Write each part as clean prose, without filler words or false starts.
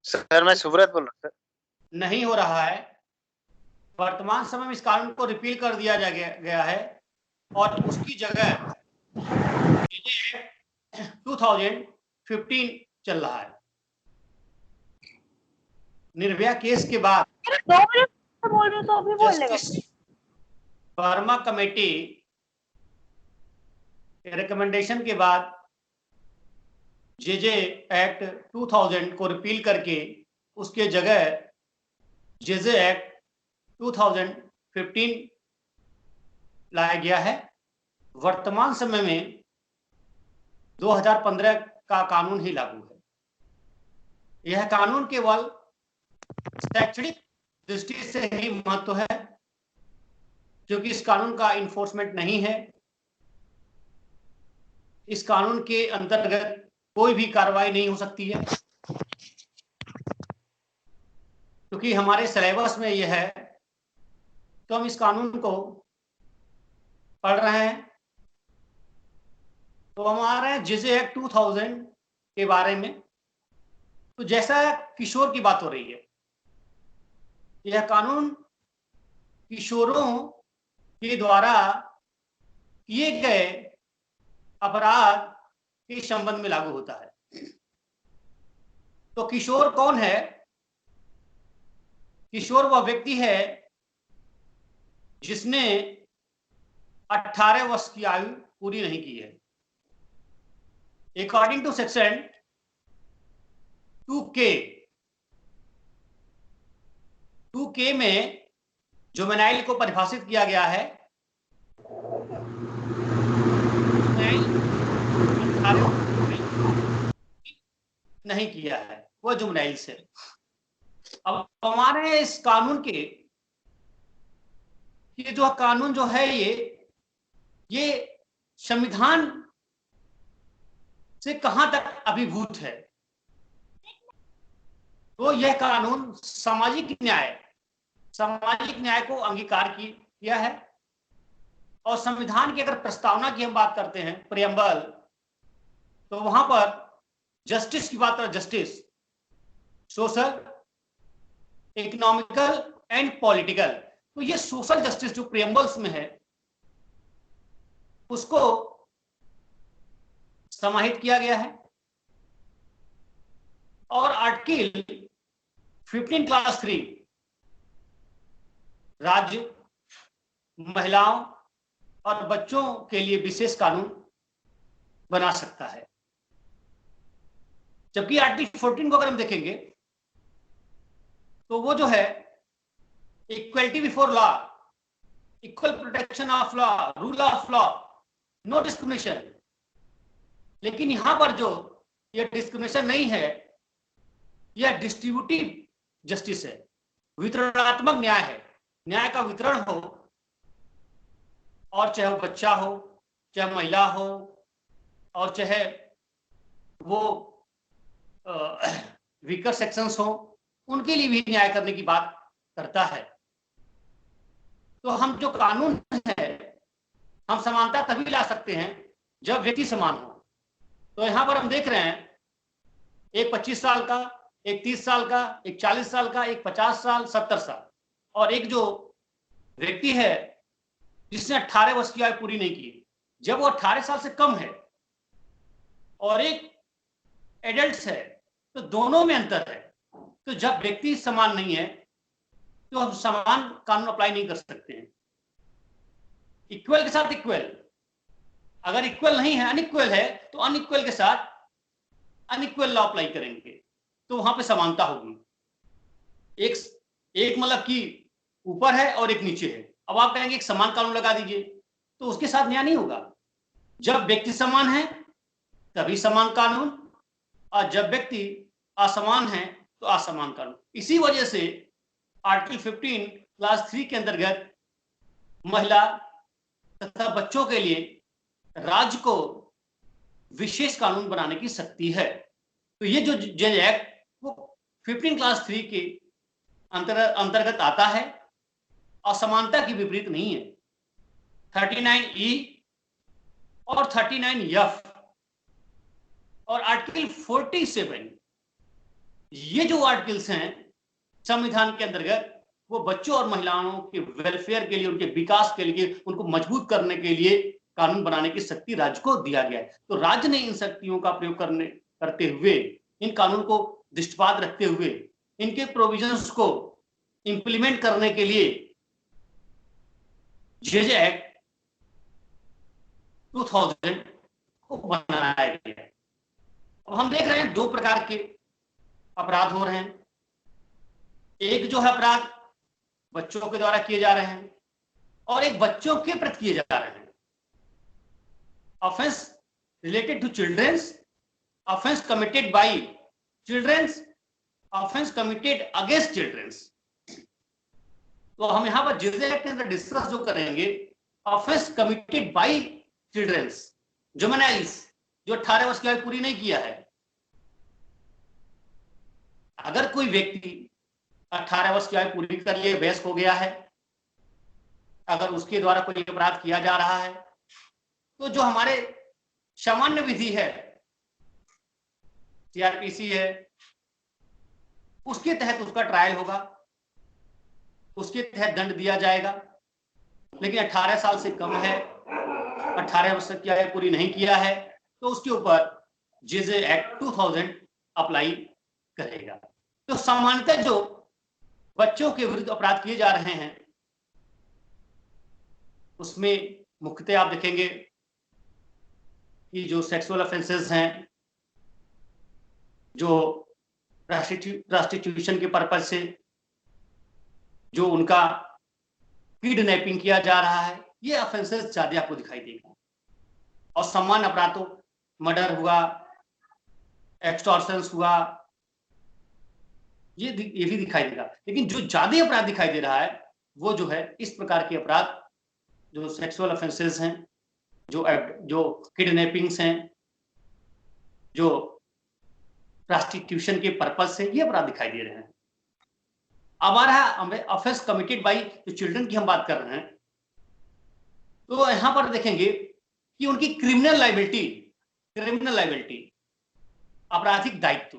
Sir मैं सुब्रत बोल रहा हूँ सर। नहीं हो रहा है। वर्तमान समय में इस कानून को रिपील कर दिया गया है और उसकी जगह 2015 चल रहा है। निर्भया केस के बाद 2 मिनट बोल रहे हो तो अभी बोल लेगा। जस्टिस वर्मा कमेटी रिकमेंडेशन के बाद जेजे एक्ट 2000 को रिपील करके उसके जगह जेजे एक्ट 2015 लाया गया है। वर्तमान समय में 2015 का कानून ही लागू है। यह कानून केवल शैक्षणिक दृष्टि से ही महत्व है, क्योंकि इस कानून का इन्फोर्समेंट नहीं है। इस कानून के अंतर्गत कोई भी कार्रवाई नहीं हो सकती है, क्योंकि हमारे सिलेबस में यह है। तो हम इस कानून को पढ़ रहे हैं। तो हम आ रहे हैं जेजे एक्ट 2000 के बारे में। तो जैसा किशोर की बात हो रही है, यह कानून किशोरों के द्वारा किए गए अपराध के संबंध में लागू होता है। तो किशोर कौन है? किशोर वह व्यक्ति है जिसने 18 वर्ष की आयु पूरी नहीं की है। अकॉर्डिंग टू सेक्शन 2K में जुवेनाइल को परिभाषित किया गया है। नहीं किया है वो जुवेनाइल से। अब हमारे इस कानून के ये जो कानून जो है ये संविधान से कहां तक अभिभूत है? तो यह कानून सामाजिक न्याय को अंगीकार किया है। और संविधान की अगर प्रस्तावना की हम बात करते हैं, प्रियम्बल, तो वहां पर जस्टिस की बात करें, justice social, economical and political. तो ये सोशल जस्टिस जो प्रियम्बल्स में है उसको समाहित किया गया है। और आर्टिकल 15 क्लास 3 राज्य, महिलाओं और बच्चों के लिए विशेष कानून बना सकता है। जबकि आर्टिकल 14 को अगर हम देखेंगे तो वो जो है equality before law, equal protection of law, rule of law, no discrimination. लेकिन यहां पर जो ये डिस्क्रिमिनेशन नहीं है, यह डिस्ट्रीब्यूटिव जस्टिस है, वितरणात्मक न्याय है। न्याय का वितरण हो, और चाहे वो बच्चा हो, चाहे महिला हो, और चाहे वो वीकर सेक्शंस हो, उनके लिए भी न्याय करने की बात करता है। तो हम जो कानून है, हम समानता तभी ला सकते हैं जब व्यक्ति समान हो। तो यहां पर हम देख रहे हैं एक 25 साल का, एक 30 साल का, एक 40 साल का, एक 50 साल, 70 साल, और एक जो व्यक्ति है जिसने 18 वर्ष की आयु पूरी नहीं की, जब वो 18 साल से कम है और एक एडल्ट है, तो दोनों में अंतर है। तो जब व्यक्ति समान नहीं है तो हम समान कानून अप्लाई नहीं कर सकते हैं। इक्वल के साथ इक्वल, अगर इक्वल नहीं है, अनइक्वल है, तो अनइक्वल के साथ अनइक्वल लॉ अप्लाई करेंगे, तो वहां पे समानता होगी। एक मतलब कि ऊपर है और एक नीचे है। अब आप कहेंगे एक समान कानून लगा दीजिए, तो उसके साथ न्याय नहीं होगा। जब व्यक्ति समान है तभी समान कानून, और जब व्यक्ति असमान है तो असमान कानून। इसी वजह से आर्टिकल 15 क्लास 3 के अंतर्गत महिला तथा बच्चों के लिए राज्य को विशेष कानून बनाने की शक्ति है। तो ये जो जेज एक्ट वो 15 क्लास 3 के अंतर्गत आता है, असमानता की विपरीत नहीं है। 39E और 39F और आर्टिकल 47 ये जो आर्टिकल्स हैं संविधान के अंतर्गत, वो बच्चों और महिलाओं के वेलफेयर के लिए, उनके विकास के लिए, उनको मजबूत करने के लिए कानून बनाने की शक्ति राज्य को दिया गया है। तो राज्य ने इन शक्तियों का प्रयोग करते हुए, इन कानून को दृष्टिपात रखते हुए, इनके प्रोविजंस को इंप्लीमेंट करने के लिए जेजे एक्ट 2000 को बनाया गया। अब हम देख रहे हैं दो प्रकार के अपराध हो रहे हैं। एक जो है अपराध बच्चों के द्वारा किए जा रहे हैं, और एक बच्चों के प्रति किए जा रहे हैं। Offence related to childrens, offence committed by childrens, offence committed against childrens. तो हम यहां पर जेजे एक्ट के अंदर डिस्कस जो करेंगे, offence committed by childrens, juveniles, जो 18 वर्ष की आयु पूरी नहीं किया है। अगर कोई व्यक्ति 18 वर्ष की आयु पूरी कर लिए, वयस्क हो गया है, अगर उसके द्वारा कोई अपराध किया जा रहा है, तो जो हमारे सामान्य विधि है, सीआरपीसी है, उसके तहत उसका ट्रायल होगा, उसके तहत दंड दिया जाएगा। लेकिन 18 साल से कम है, 18 वर्ष की आयु पूरी नहीं किया है, तो उसके ऊपर जेजे एक्ट 2000 अप्लाई करेगा। तो सामान्यतः जो बच्चों के विरुद्ध अपराध किए जा रहे हैं, उसमें मुख्यतः आप देखेंगे कि जो सेक्सुअल ऑफेंसेस हैं, जो प्रोस्टिट्यूशन के पर्पज से जो उनका किडनैपिंग किया जा रहा है, ये ऑफेंसेस ज्यादा आपको दिखाई देगा। और सामान्य अपराध तो मर्डर हुआ, एक्सटॉर्शंस हुआ, ये भी दिखाई देगा। लेकिन जो ज्यादा अपराध दिखाई दे रहा है, वो जो है इस प्रकार के अपराध, जो सेक्सुअल ऑफेंसेस हैं, जो किडनैपिंग्स हैं, जो प्रोस्टिट्यूशन के पर्पज से ये अपराध दिखाई दे रहे हैं। अब आ रहा है ऑफेंस कमिटेड बाय जो चिल्ड्रन की हम बात कर रहे हैं, तो यहां पर देखेंगे कि उनकी क्रिमिनल लायबिलिटी, आपराधिक दायित्व।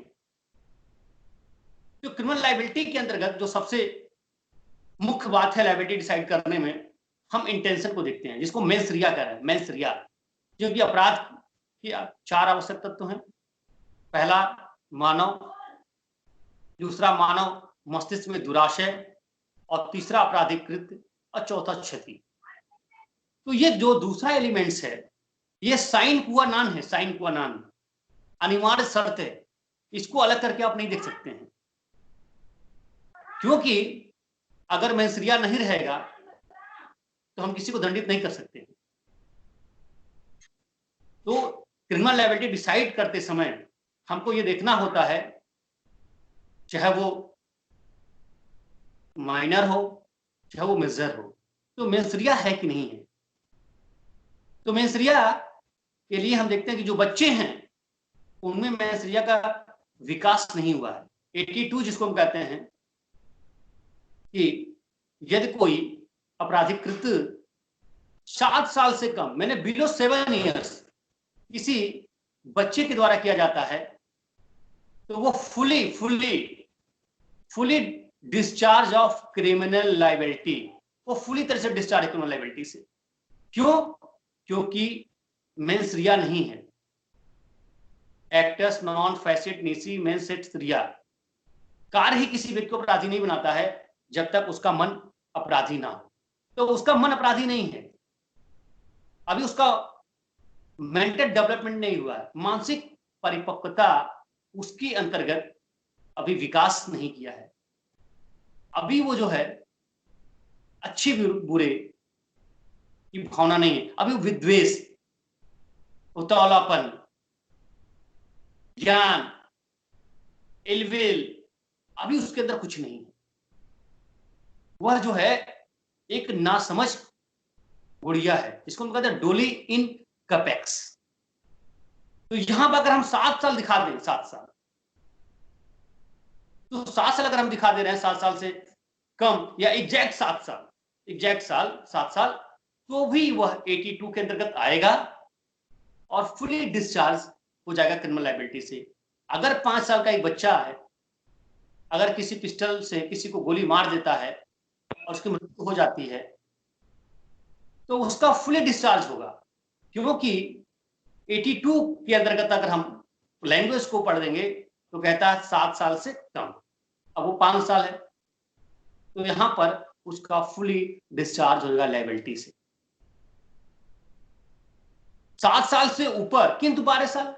जो क्रिमिनल लायबिलिटी के अंतर्गत जो सबसे मुख्य बात है लायबिलिटी डिसाइड करने में, हम इंटेंशन को देखते हैं, जिसको मेंस रिया कह रहे हैं। मेंस रिया, जो कि अपराध की 4 आवश्यक तत्व हैं। पहला मानव, दूसरा मानव मस्तिष्क में दुराशय, और तीसरा आपराधिक कृत्य, और चौथा क्षति। तो ये जो दूसरा एलिमेंट्स है, ये साइन क्वा नॉन है, साइन क्वा नॉन, अनिवार्य शर्त है। इसको अलग करके आप नहीं देख सकते हैं, क्योंकि अगर मेंस रिया नहीं रहेगा तो हम किसी को दंडित नहीं कर सकते। तो क्रिमिनल लायबिलिटी डिसाइड करते समय हमको ये देखना होता है, चाहे वो माइनर हो, चाहे वो मेजर हो, तो मेंस रिया है कि नहीं है। तो मेंस रिया के लिए हम देखते हैं कि जो बच्चे हैं, उनमें मेंस रिया का विकास नहीं हुआ है। 82 जिसको हम कहते हैं कि यदि कोई आपराधिक कृत्य 7 साल से कम, मैंने बिलो 7 ईयर्स किसी बच्चे के द्वारा किया जाता है, तो वो fully discharge of criminal liability, वो फुली तरह से डिस्चार्ज है क्रिमिनल लायबिलिटी से। क्यों? क्योंकि मेंस रिया नहीं है। Actus non facit nisi mens इट्स रिया। कार्य ही किसी व्यक्ति को अपराधी नहीं बनाता है जब तक उसका मन अपराधी ना हो। तो उसका मन अपराधी नहीं है, अभी उसका मेंटल डेवलपमेंट नहीं हुआ है, मानसिक परिपक्वता उसके अंतर्गत अभी विकास नहीं किया है। अभी वो जो है अच्छे बुरे की भावना नहीं है, अभी विद्वेष, उतावलापन, ज्ञान, इलविल, अभी उसके अंदर कुछ नहीं है। वह जो है एक नासमझ गुड़िया है, जिसको हम कहते हैं डोली इन कपेक्स। तो यहां पर अगर हम 7 साल दिखा दें, 7 साल, तो 7 साल अगर हम दिखा दे रहे हैं, 7 साल से कम या एग्जैक्ट 7 साल, तो भी वह 82 के अंतर्गत आएगा और फुली डिस्चार्ज हो जाएगा क्रिमिनल लायबिलिटी से। अगर 5 साल का एक बच्चा है अगर किसी पिस्टल से किसी को गोली मार देता है और उसकी मृत्यु हो जाती है तो उसका फुली डिस्चार्ज होगा, क्योंकि 82 के अंतर्गत अगर हम लैंग्वेज को पढ़ देंगे तो कहता है 7 साल से कम। अब वो 5 साल है, तो यहां पर उसका फुली डिस्चार्ज होगा लायबिलिटी से। 7 साल से ऊपर किंतु 12 साल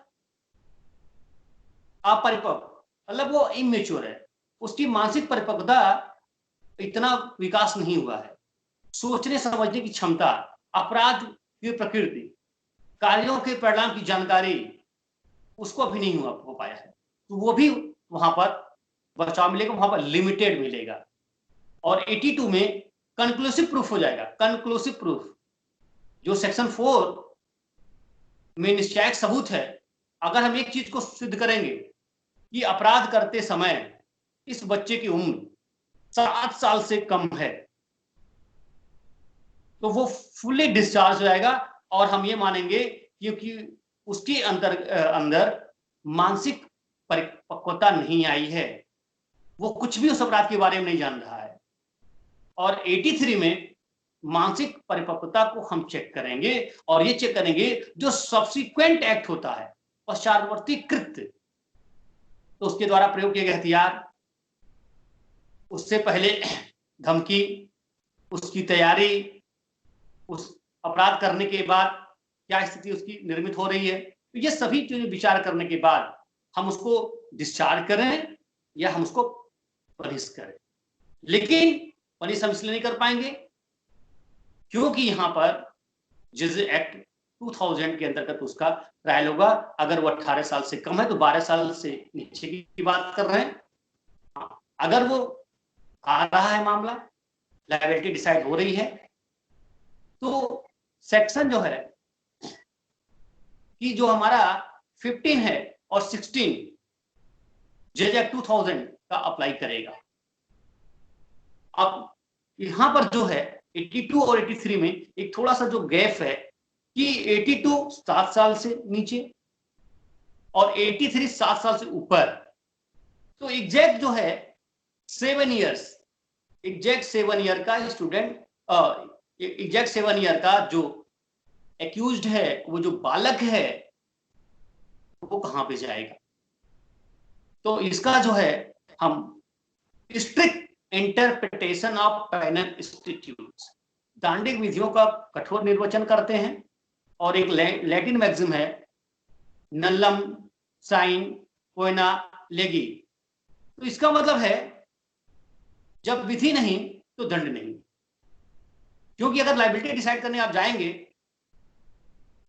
अपरिपक्व, मतलब वो इमेच्योर है, उसकी मानसिक परिपक्वता इतना विकास नहीं हुआ है, सोचने समझने की क्षमता, अपराध की प्रकृति, कार्यों के परिणाम की जानकारी उसको अभी नहीं हो पाया है, तो वो भी वहां पर बचाव मिलेगा, वहां पर लिमिटेड मिलेगा। और 82 में कंक्लूसिव प्रूफ हो जाएगा। कंक्लूसिव प्रूफ जो सेक्शन 4 में निश्चयक सबूत है, अगर हम एक चीज को सिद्ध करेंगे कि अपराध करते समय इस बच्चे की उम्र 7 साल से कम है, तो वो फुली डिस्चार्ज हो जाएगा। और हम ये मानेंगे क्योंकि उसके अंदर मानसिक परिपक्वता नहीं आई है, वो कुछ भी उस अपराध के बारे में नहीं जान रहा है। और 83 में मानसिक परिपक्वता को हम चेक करेंगे, और ये चेक करेंगे जो सब्सिक्वेंट एक्ट होता है, पश्चातवर्ती कृत्य, तो उसके द्वारा प्रयोग किए गए हथियार, उससे पहले धमकी, उसकी तैयारी, उस अपराध करने के बाद क्या स्थिति उसकी निर्मित हो रही है, तो ये सभी चीजें विचार करने के बाद हम उसको डिस्चार्ज करें या हम उसको पनिश करें। लेकिन पनिश हम इसलिए नहीं कर पाएंगे क्योंकि यहां पर जिस एक्ट 2000 के अंतर्गत उसका ट्रायल होगा। अगर वो 18 साल से कम है तो 12 साल से नीचे की बात कर रहे हैं। अगर वो आ रहा है मामला, लायबिलिटी डिसाइड हो रही है, तो सेक्शन जो है कि जो हमारा 15 है और 16 जेज एक्ट 2000 का अप्लाई करेगा। अब यहां पर जो है 82 और 83 में एक थोड़ा सा जो गैप है कि 82 7 साल से नीचे और 83 7 साल से ऊपर, तो एग्जैक्ट जो है 7 इयर्स, एग्जैक्ट 7 ईयर का स्टूडेंट, एग्जैक्ट 7 ईयर का जो एक्यूज्ड है, वो जो बालक है, वो कहां पे जाएगा। तो इसका जो है हम strict interpretation of penal institutes, दांडिक विधियों का कठोर निर्वचन करते हैं। और एक लैटिन मैक्सिम है, नल्लम साइन पोएना लेगी, तो इसका मतलब है जब विधि नहीं तो दंड नहीं। क्योंकि अगर लायबिलिटी डिसाइड करने आप जाएंगे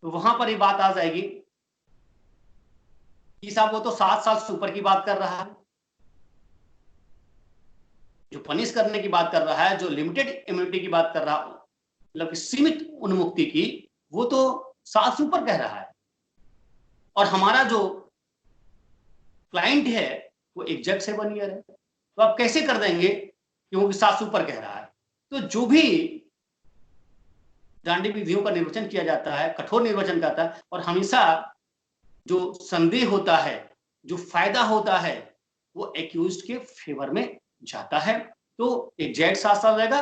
तो वहां पर ये बात आ जाएगी कि साहब वो तो 7 साल से ऊपर की बात कर रहा है, जो पनिश करने की बात कर रहा है, जो लिमिटेड इम्यूनिटी की बात कर रहा है, मतलब सीमित उन्मुक्ति की, वो तो 7 से ऊपर कह रहा है। और हमारा जो क्लाइंट है वो एग्जैक्ट 7 ईयर है, तो आप कैसे कर देंगे क्योंकि 7 से ऊपर कह रहा है। तो जो भी दांडिक विधियों का निर्वचन किया जाता है, कठोर निर्वचन करता है, और हमेशा जो संदेह होता है, जो फायदा होता है, वो एक्यूज्ड के फेवर में जाता है। तो एग्जैक्ट 7 साल रहेगा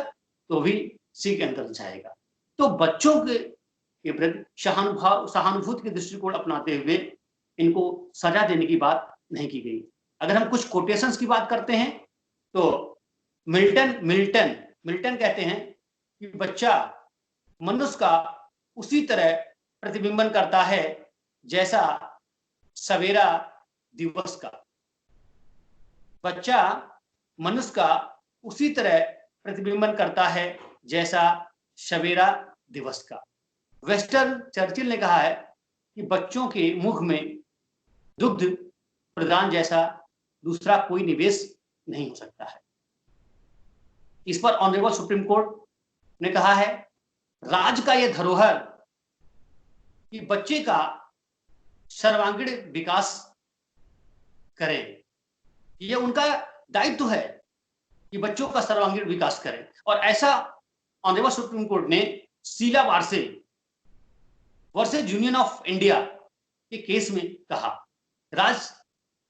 तो भी सी के अंदर जाएगा। तो बच्चों के प्रति सहानुभूति के दृष्टिकोण अपनाते हुए इनको सजा देने की बात नहीं की गई। अगर हम कुछ कोटेशंस की बात करते हैं तो मिल्टन कहते हैं कि बच्चा मनुष्य का उसी तरह प्रतिबिंबन करता है जैसा सवेरा दिवस का। बच्चा मनुष्य का उसी तरह प्रतिबिंबन करता है जैसा सवेरा दिवस का। वेस्टर्न चर्चिल ने कहा है कि बच्चों के मुख में दुग्ध प्रदान जैसा दूसरा कोई निवेश नहीं हो सकता है। इस पर ऑनरेबल सुप्रीम कोर्ट ने कहा है राज का यह धरोहर कि बच्चे का सर्वांगीण विकास करें, यह उनका दायित्व है कि बच्चों का सर्वांगीण विकास करें। और ऐसा ऑनरेबल सुप्रीम कोर्ट ने Sheela Barse versus union of India के केस में कहा। राज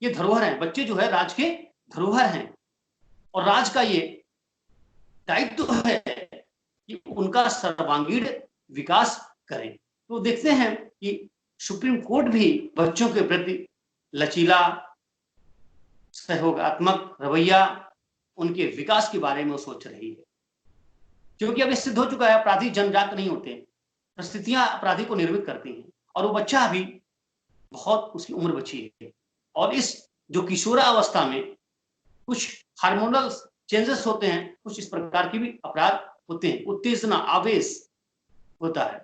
ये धरोहर हैं, बच्चे जो है राज के धरोहर हैं, और राज्य का ये दायित्व है कि उनका सर्वांगीण विकास करें। तो देखते हैं कि सुप्रीम कोर्ट भी बच्चों के प्रति लचीला, सहयोगात्मक रवैया, उनके विकास के बारे में वो सोच रही है। क्योंकि अब ये सिद्ध हो चुका है, अपराधी जन्मजात नहीं होते, परिस्थितियां अपराधी को निर्मित करती हैं, और वो बच्चा अभी बहुत, उसकी उम्र बची है, और इस जो किशोरावस्था में कुछ हार्मोनल चेंजेस होते हैं, कुछ इस प्रकार के भी अपराध होते हैं, उत्तेजना, आवेश होता है,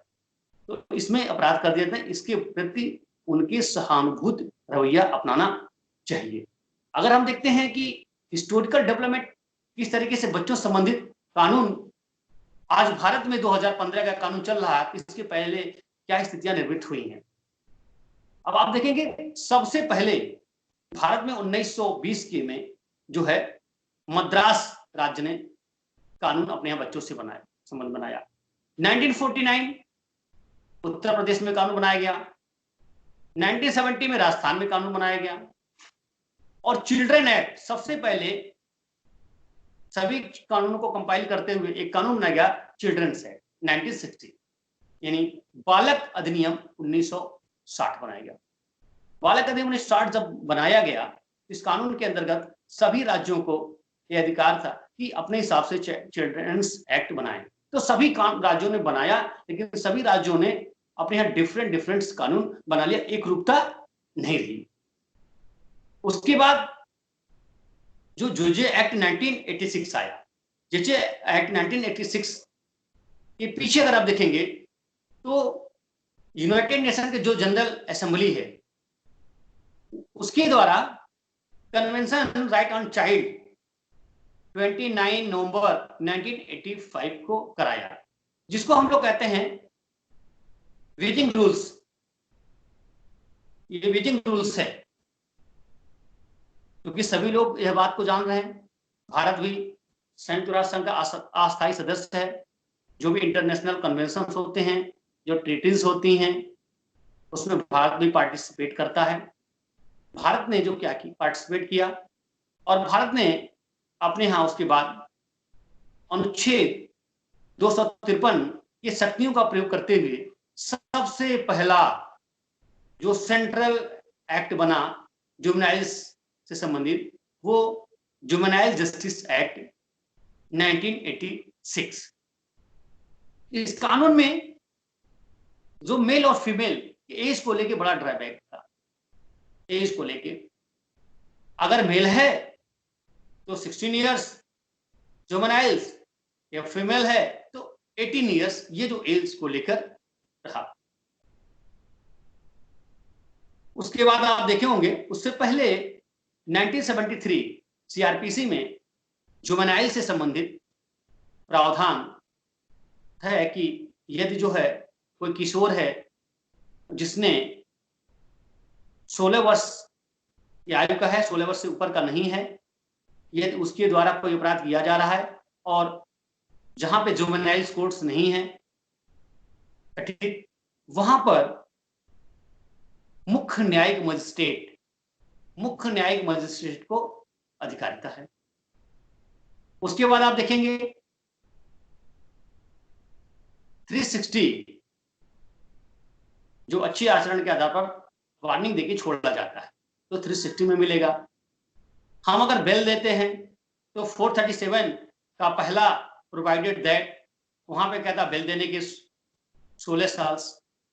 तो इसमें अपराध कर देते हैं। इसके प्रति उनके सहानुभूति रवैया अपनाना चाहिए। अगर हम देखते हैं कि हिस्टोरिकल डेवलपमेंट किस तरीके से बच्चों से संबंधित कानून, आज भारत में 2015 का कानून चल रहा है, इसके पहले क्या स्थितियां निर्मित हुई हैं। अब आप देखेंगे सबसे पहले भारत में 1920 के में जो है मद्रास राज्य ने कानून अपने यहाँ बच्चों से संबंध बनाया। 1949 उत्तर प्रदेश में कानून बनाया गया, 1970 में राजस्थान में कानून बनाया गया, और चिल्ड्रन एक्ट सबसे पहले सभी कानूनों को कंपाइल करते हुए एक कानून बनाया गया, चिल्ड्रंस एक्ट 1960, यानी बालक अधिनियम 1960 बनाया गया। बालक अधिनियम 1960 जब बनाया गया, इस कानून के अंतर्गत सभी राज्यों को यह अधिकार था कि अपने हिसाब से चिल्ड्रंस एक्ट बनाएं। तो सभी राज्यों ने बनाया, लेकिन सभी राज्यों ने अपने यहाँ डिफरेंट कानून बना लिया, एक रूपता नहीं रही। उसके बाद जो जेजे एक्ट 1986 आया, जेजे एक्ट 1986 के पीछे अगर आप देखेंगे तो यूनाइटेड नेशन के जो जनरल असेंबली है, उसके द्वारा कन्वेंशन राइट ऑन चाइल्ड 29 नवंबर 1985 को कराया, जिसको हम लोग कहते हैं वेजिंग रूल्स। ये वेजिंग रूल्स है, क्योंकि सभी लोग यह बात को जान रहे हैं, भारत भी संयुक्त राष्ट्र संघ का अस्थायी सदस्य है। जो भी इंटरनेशनल कन्वेंशन होते हैं, जो ट्रीटीज होती हैं, उसमें भारत भी पार्टिसिपेट करता है। भारत ने जो क्या की, पार्टिसिपेट किया, और भारत ने अपने यहाँ उसके बाद अनुच्छेद 253 की शक्तियों का प्रयोग करते हुए सबसे पहला जो सेंट्रल एक्ट बना जुवेनाइल्स से संबंधित, वो जुवेनाइल जस्टिस एक्ट 1986। इस कानून में जो मेल और फीमेल एज को लेके बड़ा ड्राइबैक था। एज को लेके अगर मेल है तो 16 इयर्स, जुवेनाइल्स या फीमेल है तो 18 इयर्स, ये जो एज को लेकर रहा। उसके बाद आप देखे होंगे, उससे पहले 1973 सीआरपीसी में जुवेनाइल से संबंधित प्रावधान है कि यदि जो है कोई किशोर है जिसने 16 वर्ष की आयु का है, 16 वर्ष से ऊपर का नहीं है, यदि उसके द्वारा कोई अपराध किया जा रहा है और जहां पे जुवेनाइल कोर्ट्स नहीं है, ठीक, वहां पर मुख्य न्यायिक मजिस्ट्रेट को अधिकारिता है। उसके बाद आप देखेंगे 360 जो अच्छे आचरण के आधार पर वार्निंग देके छोड़ा जाता है, तो 360 में मिलेगा। हम अगर बेल देते हैं तो 437 का पहला प्रोवाइडेड दैट, वहां पे कहता बेल देने के 16 साल।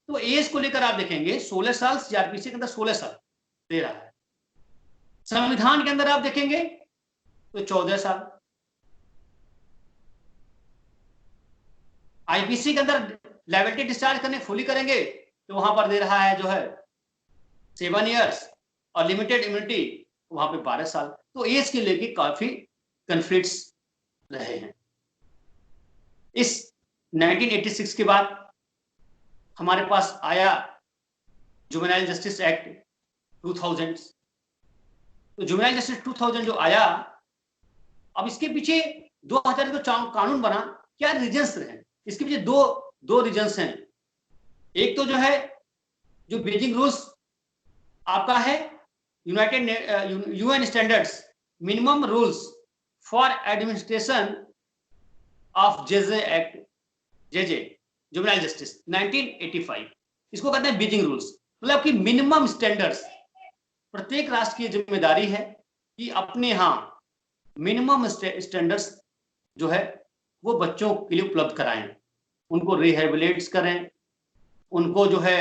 तो एज को लेकर आप देखेंगे 16 साल सीआरपीसी के अंदर 16 साल दे रहा है। संविधान के अंदर आप देखेंगे तो 14 साल। आईपीसी के अंदर लायबिलिटी डिस्चार्ज करने फुली करेंगे तो वहां पर दे रहा है जो है 7 इयर्स, और लिमिटेड इम्यूनिटी वहां पे 12 साल। तो एज के लेके काफी कन्फ्लिक्ट्स रहे हैं। इस 1986 के बाद हमारे पास आया जुवेनाइल जस्टिस एक्ट 2000। तो जुवेनाइल जस्टिस 2000 जो आया, अब इसके पीछे 2000 जो कानून बना, क्या रीजंस रहे? इसके पीछे दो रीजंस हैं। एक तो जो है जो बेजिंग रूल्स आपका है UN standards minimum rules for administration of JJ act, JJ juvenile justice 1985, इसको कहते हैं बीजिंग रूल्स। मतलब कि मिनिमम स्टैंडर्ड्स, प्रत्येक राष्ट्र की जिम्मेदारी है कि अपने यहाँ मिनिमम स्टैंडर्ड्स जो है वो बच्चों के लिए उपलब्ध कराएं, उनको रिहेबिलिटेट करें, उनको जो है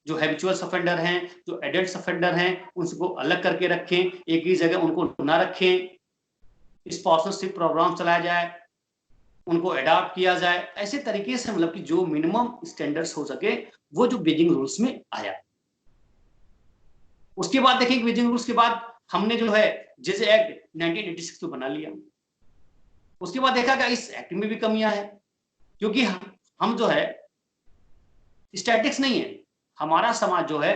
जो हैबिचुअल ऑफेंडर हैं, जो एडल्ट ऑफेंडर हैं, उनको अलग करके रखें, एक ही जगह उनको ना रखें, स्पॉन्सरशिप प्रोग्राम चलाया जाए, उनको अडॉप्ट किया जाए, ऐसे तरीके से मतलब कि जो मिनिमम स्टैंडर्ड्स हो सके वो जो बीजिंग रूल्स में आया। उसके बाद देखिए बीजिंग रूल्स के बाद हमने जो है जैसे एक्ट 1986 तो बना लिया। उसके बाद देखा कि इस एक्ट में भी कमियां हैं, क्योंकि हम जो है स्टैटिक्स नहीं है, हमारा समाज जो है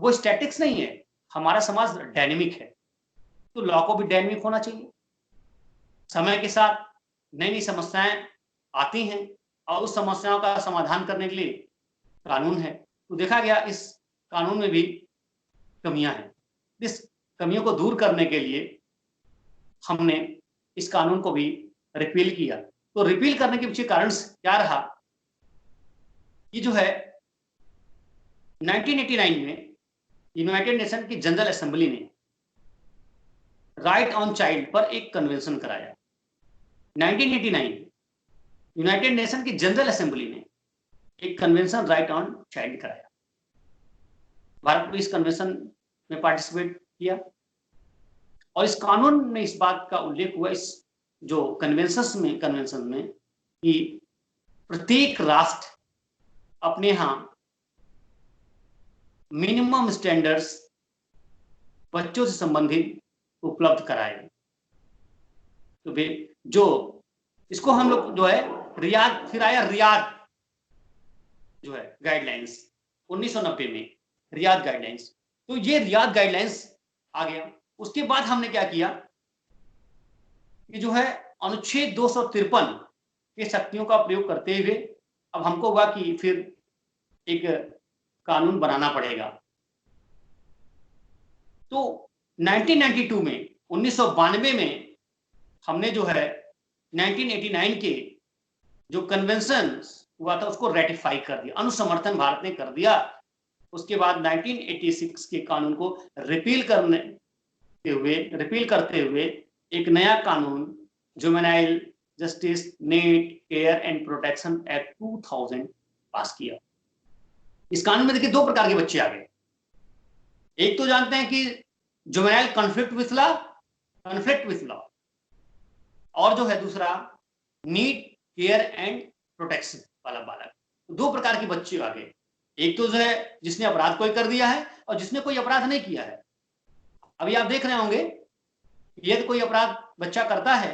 वो स्टैटिक्स नहीं है, हमारा समाज डायनेमिक है। तो लॉ को भी डायनेमिक होना चाहिए, समय के साथ नई नई समस्याएं आती हैं और उस समस्याओं का समाधान करने के लिए कानून है। तो देखा गया इस कानून में भी कमियां हैं। इस कमियों को दूर करने के लिए हमने इस कानून को भी रिपील किया। तो रिपील करने के पीछे कारण क्या रहा? ये जो है 1989 में यूनाइटेड नेशन की जनरल असेंबली ने राइट ऑन चाइल्ड पर एक कन्वेंशन कराया। 1989 यूनाइटेड नेशन की जनरल असेंबली ने एक कन्वेंशन राइट ऑन चाइल्ड कराया। भारत भी इस कन्वेंशन में पार्टिसिपेट किया और इस कानून में इस बात का उल्लेख हुआ इस जो कन्वेंशन में कि प्रत्येक राष्ट्र अपने यहां मिनिमम स्टैंडर्ड्स बच्चों से संबंधित उपलब्ध कराए। तो जो इसको हम लोग जो है रियाद, फिर आया रियाद जो है गाइडलाइंस 1990 में, रियाद गाइडलाइंस। तो ये रियाद गाइडलाइंस आ गया। उसके बाद हमने क्या किया कि जो है अनुच्छेद 253 के शक्तियों का प्रयोग करते हुए अब हमको हुआ कि फिर एक कानून बनाना पड़ेगा। तो 1992 में 1992 में हमने जो है 1989 के जो कन्वेंशन हुआ था उसको रेटिफाई कर दिया, अनुसमर्थन भारत ने कर दिया। उसके बाद 1986 के कानून को रिपील करते हुए एक नया कानून juvenile justice need care and protection act 2000 पास किया। इस कानून में देखिए दो प्रकार के बच्चे आ गए। एक तो जानते हैं कि जुवेनाइल कॉन्फ्लिक्ट विथ लॉ, और जो है दूसरा नीड केयर एंड प्रोटेक्शन वाला बालक। दो प्रकार के बच्चे आ गए। एक तो जो है जिसने अपराध कोई कर दिया है और जिसने कोई अपराध नहीं किया है। अभी आप देख रहे होंगे यदि कोई अपराध बच्चा करता है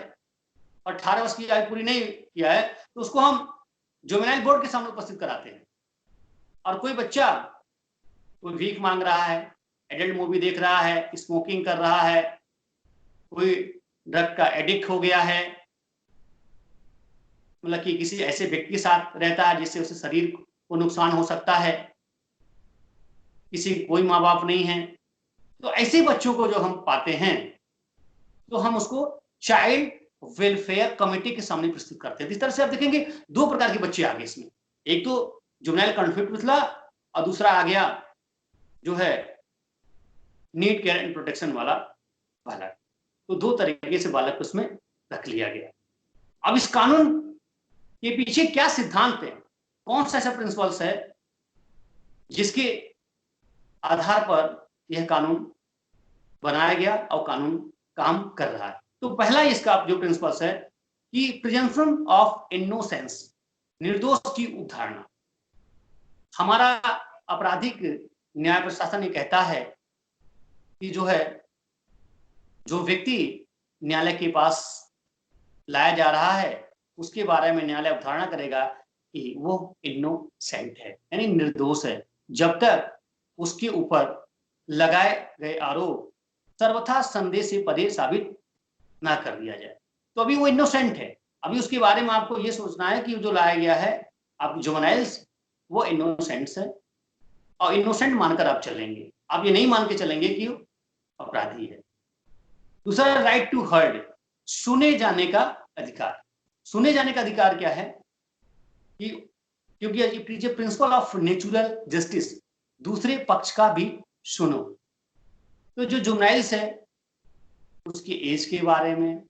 और 18 वर्ष की आयु पूरी नहीं किया है तो उसको हम जुवेनाइल बोर्ड के सामने उपस्थित कराते हैं। और कोई बच्चा कोई भीख मांग रहा है, एडल्ट मूवी देख रहा है, स्मोकिंग कर रहा है, कोई ड्रग का एडिक्ट हो गया है, मतलब कि किसी ऐसे व्यक्ति के साथ रहता है जिससे उसे शरीर को नुकसान हो सकता है, किसी कोई माँ बाप नहीं है, तो ऐसे बच्चों को जो हम पाते हैं तो हम उसको चाइल्ड वेलफेयर कमेटी के सामने प्रस्तुत करते हैं। इस तरह से आप देखेंगे दो प्रकार के बच्चे आ गए इसमें। एक तो जुवेनाइल कॉन्फ्लिक्ट विथ लॉ और दूसरा आ गया जो है नीड केयर एंड प्रोटेक्शन वाला बालक। तो दो तरीके से बालक उसमें रख लिया गया। अब इस कानून के पीछे क्या सिद्धांत है, कौन सा ऐसा प्रिंसिपल्स है जिसके आधार पर यह कानून बनाया गया और कानून काम कर रहा है? तो पहला इसका जो प्रिंसिपल्स है कि प्रिजम्पशन ऑफ इनोसेंस, निर्दोष की उदाहरणा। हमारा आपराधिक न्याय प्रशासन ये कहता है कि जो है जो व्यक्ति न्यायालय के पास लाया जा रहा है उसके बारे में न्यायालय अवधारणा करेगा कि वो इनोसेंट है, यानी निर्दोष है, जब तक उसके ऊपर लगाए गए आरोप सर्वथा संदेह से परे साबित ना कर दिया जाए। तो अभी वो इनोसेंट है। अभी उसके बारे में आपको ये सोचना है कि जो लाया गया है आप जुवेनाइल्स वो इनोसेंट्स है और इनोसेंट मानकर आप चलेंगे, आप ये नहीं मान के चलेंगे कि वो अपराधी है। दूसरा राइट टू हर्ड, सुने जाने का अधिकार। सुने जाने का अधिकार क्या है कि क्योंकि it is a principle of natural justice, दूसरे पक्ष का भी सुनो। तो जो जुवेनाइल्स है उसकी एज के बारे में,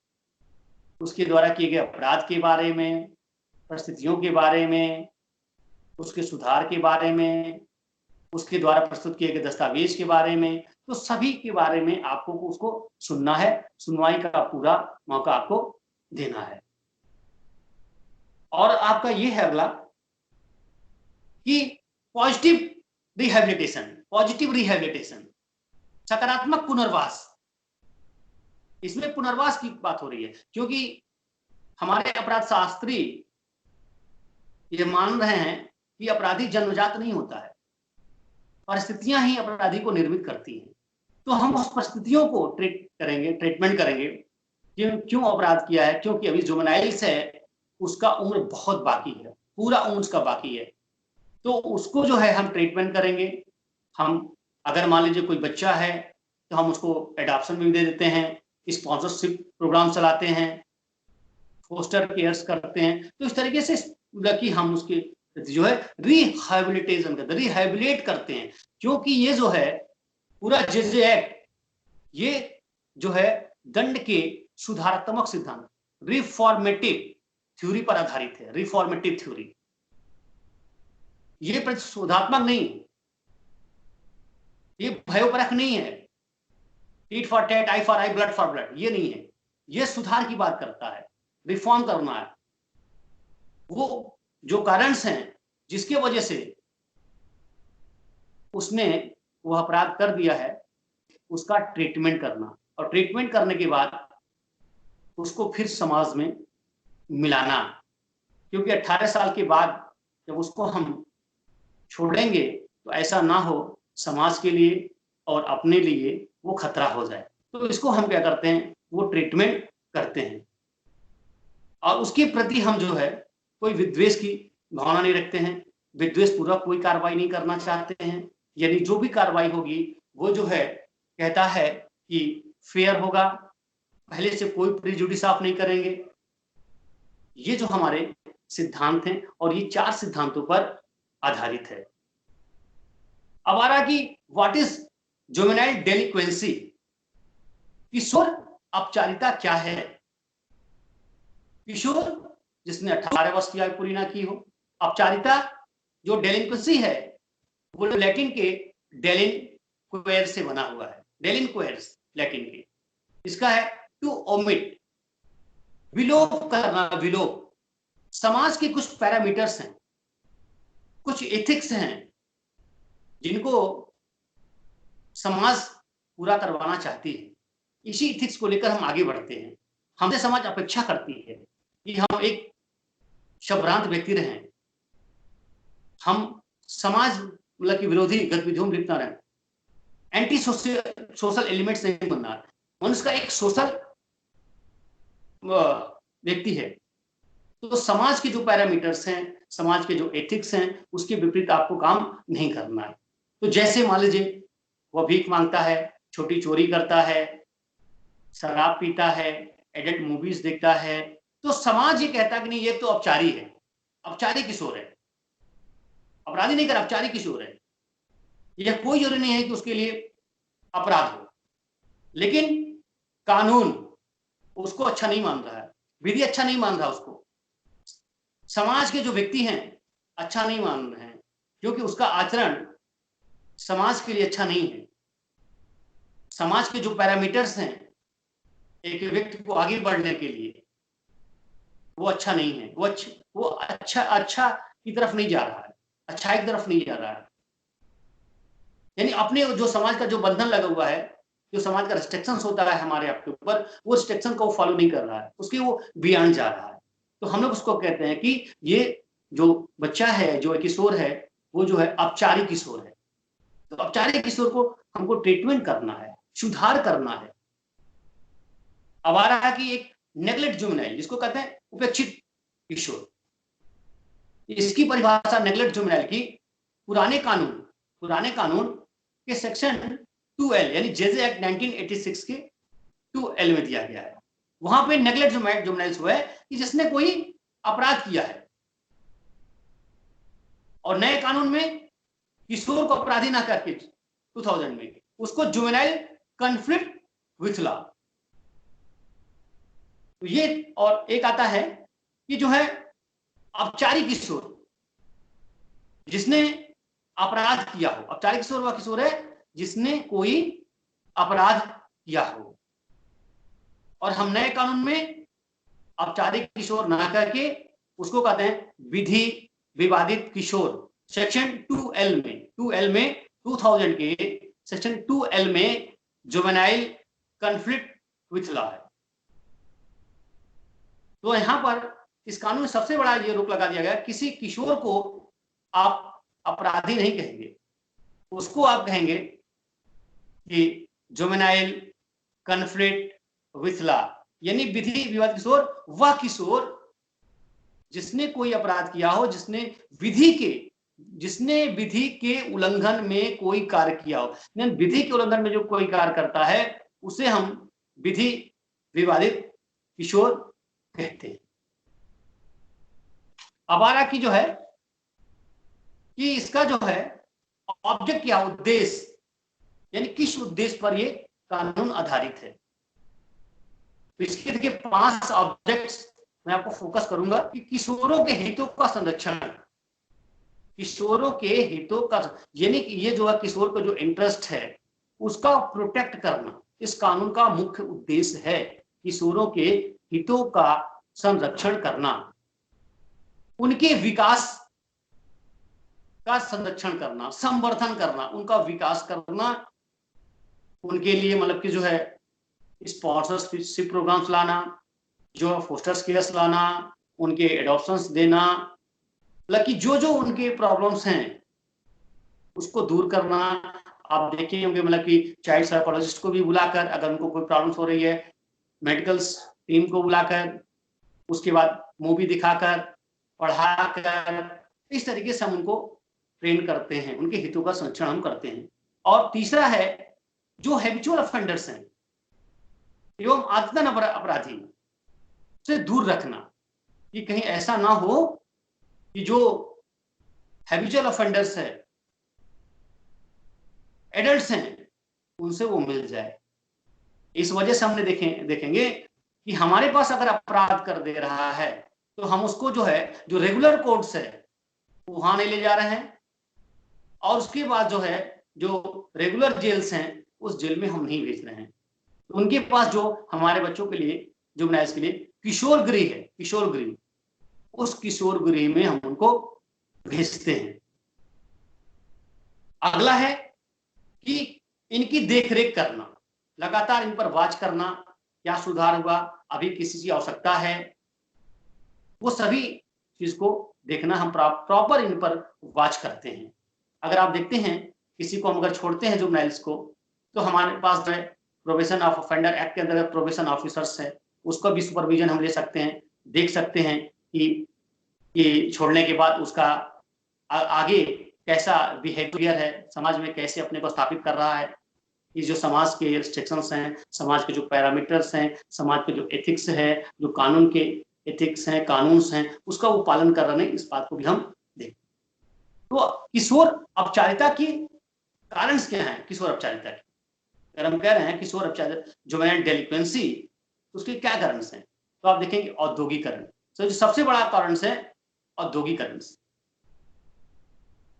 उसके द्वारा किए गए अपराध के बारे में, परिस्थितियों के बारे में, उसके सुधार के बारे में, उसके द्वारा प्रस्तुत किए गए दस्तावेज के बारे में, तो सभी के बारे में आपको उसको सुनना है, सुनवाई का पूरा मौका आपको देना है। और आपका ये है अगला कि पॉजिटिव रिहैबिलिटेशन, सकारात्मक पुनर्वास। इसमें पुनर्वास की बात हो रही है क्योंकि हमारे अपराध शास्त्री ये मान रहे हैं कि अपराधी जन्मजात नहीं होता है, परिस्थितियां ही अपराधी को निर्मित करती हैं। तो हम उस परिस्थितियों को ट्रीटमेंट करेंगे क्यों अपराध किया है, क्योंकि अभी जुवेनाइल्स है उसका उम्र बहुत बाकी है, पूरा उम्र उसका बाकी है, तो उसको जो है हम ट्रीटमेंट करेंगे। हम अगर मान लीजिए कोई बच्चा है तो हम उसको एडॉप्शन में भी दे देते हैं, स्पॉन्सरशिप प्रोग्राम चलाते हैं, फोस्टर केयर्स करते हैं। तो इस तरीके से कि हम उसके जो है रिहैबिलिटेट करते हैं, क्योंकि ये जो है पूरा जेजे एक्ट ये जो है दंड के सुधारात्मक सिद्धांत रिफॉर्मेटिव थ्योरी पर आधारित है। रिफॉर्मेटिव थ्योरी ये प्रतिशोधात्मक नहीं, ये भयोपरख नहीं है, tit for tat, I for I, blood for blood, ये नहीं है। ये सुधार की बात करता है, रिफॉर्म करना है। वो जो कारण हैं जिसके वजह से उसने वह अपराध कर दिया है उसका ट्रीटमेंट करना, और ट्रीटमेंट करने के बाद उसको फिर समाज में मिलाना, क्योंकि 18 साल के बाद जब उसको हम छोड़ेंगे तो ऐसा ना हो समाज के लिए और अपने लिए वो खतरा हो जाए। तो इसको हम क्या करते हैं, वो ट्रीटमेंट करते हैं, और उसके प्रति हम जो है कोई विद्वेष की भावना नहीं रखते हैं, विद्वेष पूर्वक कोई कार्रवाई नहीं करना चाहते हैं। यानी जो भी कार्रवाई होगी वो जो है कहता है कि फेयर होगा, पहले से कोई प्रिजुडिस आप नहीं करेंगे। ये जो हमारे सिद्धांत हैं और ये 4 सिद्धांतों पर आधारित है। अब आ रहा कि व्हाट इज जुवेनाइल डेलिक्वेंसी, किशोर अपचारिता क्या है। किशोर जिसने 18 वर्ष की आयु पूरी ना की हो। अपचारिता जो डेलिक्वेंसी है वो लैटिन के डेलिनक्वेर से बना हुआ है, डेलिनक्वेर्स लैटिन के, इसका है टू ओमिट, विलोप करना, विलोप। समाज के कुछ पैरामीटर्स हैं, कुछ एथिक्स हैं जिनको समाज पूरा करवाना चाहती है। इसी एथिक्स को लेकर हम आगे बढ़ते हैं। हमसे समाज अपेक्षा करती है कि हम एक शब्दांत व्यक्ति रहें, हम समाज मतलब की विरोधी गतिविधियों में लिप्त न रहें, एंटी सोशल एलिमेंट्स नहीं बनना है। मनुष्य का एक सोशल व्यक्ति है, तो समाज के जो पैरामीटर्स हैं, समाज के जो एथिक्स हैं, उसके विपरीत आपको काम नहीं करना है। तो जैसे मान लीजिए वह भीख मांगता है, छोटी चोरी करता है, शराब पीता है, एडल्ट मूवीज देखता है, तो समाज ये कहता है कि नहीं ये तो अपचारी है, अपचारी किशोर है, अपराधी नहीं कर, अपचारी किशोर है। यह कोई जरूरी नहीं है कि उसके लिए अपराध हो, लेकिन कानून उसको अच्छा नहीं मान रहा है, विधि अच्छा नहीं मान रहा उसको, समाज के जो व्यक्ति हैं अच्छा नहीं मान रहे हैं, क्योंकि उसका आचरण समाज के लिए अच्छा नहीं है। समाज के जो पैरामीटर्स हैं एक व्यक्ति को आगे बढ़ने के लिए वो अच्छा नहीं है, वो अच्छा की तरफ नहीं जा रहा है, अच्छाई की तरफ नहीं जा रहा है। यानी अपने जो समाज का जो बंधन लगा हुआ है, जो समाज का रिस्ट्रिक्शंस होता है हमारे आपके ऊपर, वो रिस्ट्रिक्शन को फॉलो नहीं कर रहा है, उसके वो बियॉन्ड जा रहा है। तो हम लोग उसको कहते हैं कि ये जो बच्चा है, जो किशोर है, वो जो है अपचारी किशोर है। तो अपचारी किशोर को हमको ट्रीटमेंट करना है, सुधार करना है। अब आ रहा है कि एक नेग्लेक्ट जुवेनाइल, जिसको कहते हैं उपेक्षित किशोर। इसकी परिभाषा नेग्लेक्ट जुवेनाइल की पुराने कानून के सेक्शन 2L यानी जेजे एक्ट 1986 के 2L में दिया गया है। वहां पे नेग्लेक्ट जुवेनाइल्स हुआ है कि जिसने कोई अपराध किया है, और नए कानून में किशोर को अपराधी ना करके 2000 में उसको जुवेनाइल कॉन्फ्लिक्ट विथ लॉ। तो ये, और एक आता है कि जो है औपचारिक किशोर, जिसने अपराध किया हो। औपचारिक किशोर वह किशोर है जिसने कोई अपराध किया हो, और हम नए कानून में औपचारिक किशोर ना करके उसको कहते हैं विधि विवादित किशोर। सेक्शन 2L में 2000 के सेक्शन 2L में जुवेनाइल कॉन्फ्लिक्ट विथ लॉ है। तो यहां पर इस कानून में सबसे बड़ा ये रोक लगा दिया गया, किसी किशोर को आप अपराधी नहीं कहेंगे, उसको आप कहेंगे कि जुवेनाइल कॉन्फ्लिक्ट विथ लॉ, यानी विधि विवाद किशोर वह किशोर जिसने कोई अपराध किया हो, जिसने विधि के उल्लंघन में कोई कार्य किया हो। विधि के उल्लंघन में जो कोई कार्य करता है उसे हम विधि विवादित किशोर कहते हैं। आवारा की जो है कि इसका जो है ऑब्जेक्ट क्या, उद्देश्य, यानी किस उद्देश्य पर ये कानून आधारित है। तो इसके देखिए 5 ऑब्जेक्ट्स मैं आपको फोकस करूंगा कि किशोरों के हितों का संरक्षण, किशोरों के हितों का, यानी कि ये जो है किशोर का जो इंटरेस्ट है उसका प्रोटेक्ट करना इस कानून का मुख्य उद्देश्य है। किशोरों के हितों का संरक्षण करना, उनके विकास का संरक्षण करना, संवर्धन करना, उनका विकास करना, उनके लिए मतलब कि जो है स्पॉन्सरशिप प्रोग्राम्स लाना, जो फोस्टर्स केयर्स लाना, उनके एडॉप्शंस देना, मतलब कि जो उनके प्रॉब्लम्स हैं उसको दूर करना। आप देखे होंगे मतलब कि चाइल्ड साइकोलॉजिस्ट को भी बुलाकर, अगर उनको कोई प्रॉब्लम्स हो रही है, मेडिकल टीम को बुलाकर, उसके बाद मूवी दिखाकर, पढ़ाकर, इस तरीके से हम उनको ट्रेन करते हैं, उनके हितों का संरक्षण हम करते हैं। और तीसरा है जो हैबिचुअल ऑफेंडर्स हैं एवं आदतन अपराधी से दूर रखना, कि कहीं ऐसा ना हो कि जो हैबिचुअल ऑफेंडर्स है, एडल्ट्स हैं, उनसे वो मिल जाए। इस वजह से हमने देखेंगे कि हमारे पास अगर अपराध कर दे रहा है तो हम उसको जो है जो रेगुलर कोर्ट्स है वहां नहीं ले जा रहे हैं, और उसके बाद जो है जो रेगुलर जेल्स हैं उस जेल में हम नहीं भेज रहे हैं। तो उनके पास जो हमारे बच्चों के लिए, जुवेनाइल्स के लिए किशोर गृह है, किशोर गृह, उस किशोर गृह में हम उनको भेजते हैं। अगला है कि इनकी देखरेख करना, लगातार इन पर वॉच करना, क्या सुधार हुआ, अभी किसी की आवश्यकता है, वो सभी चीज को देखना, हम प्रॉपर इन पर वॉच करते हैं। अगर आप देखते हैं किसी को हम अगर छोड़ते हैं जुवेनाइल्स को, तो हमारे पास जो है प्रोबेशन ऑफ ऑफेंडर एक्ट के अंतर्गत प्रोबेशन ऑफिसर्स है, उसका भी सुपरविजन हम ले सकते हैं, देख सकते हैं कि छोड़ने के बाद उसका आगे कैसा बिहेवियर है, समाज में कैसे अपने को स्थापित कर रहा है, ये जो समाज के रिस्ट्रिक्शंस हैं, समाज के जो पैरामीटर्स हैं, समाज के जो एथिक्स है, जो कानून के एथिक्स हैं, कानून हैं, उसका वो पालन कर रहे हैं, इस बात को भी हम देखें। तो किशोर औपचारिकता की कारण क्या है? किशोर औपचारिकता की अगर हम कह रहे हैं किशोर औपचारिकता जुवेनाइल डेलिक्वेंसी, उसके क्या कारण हैं? तो आप देखेंगे औद्योगिकरण, तो जो सबसे बड़ा कारण है औद्योगिकरण।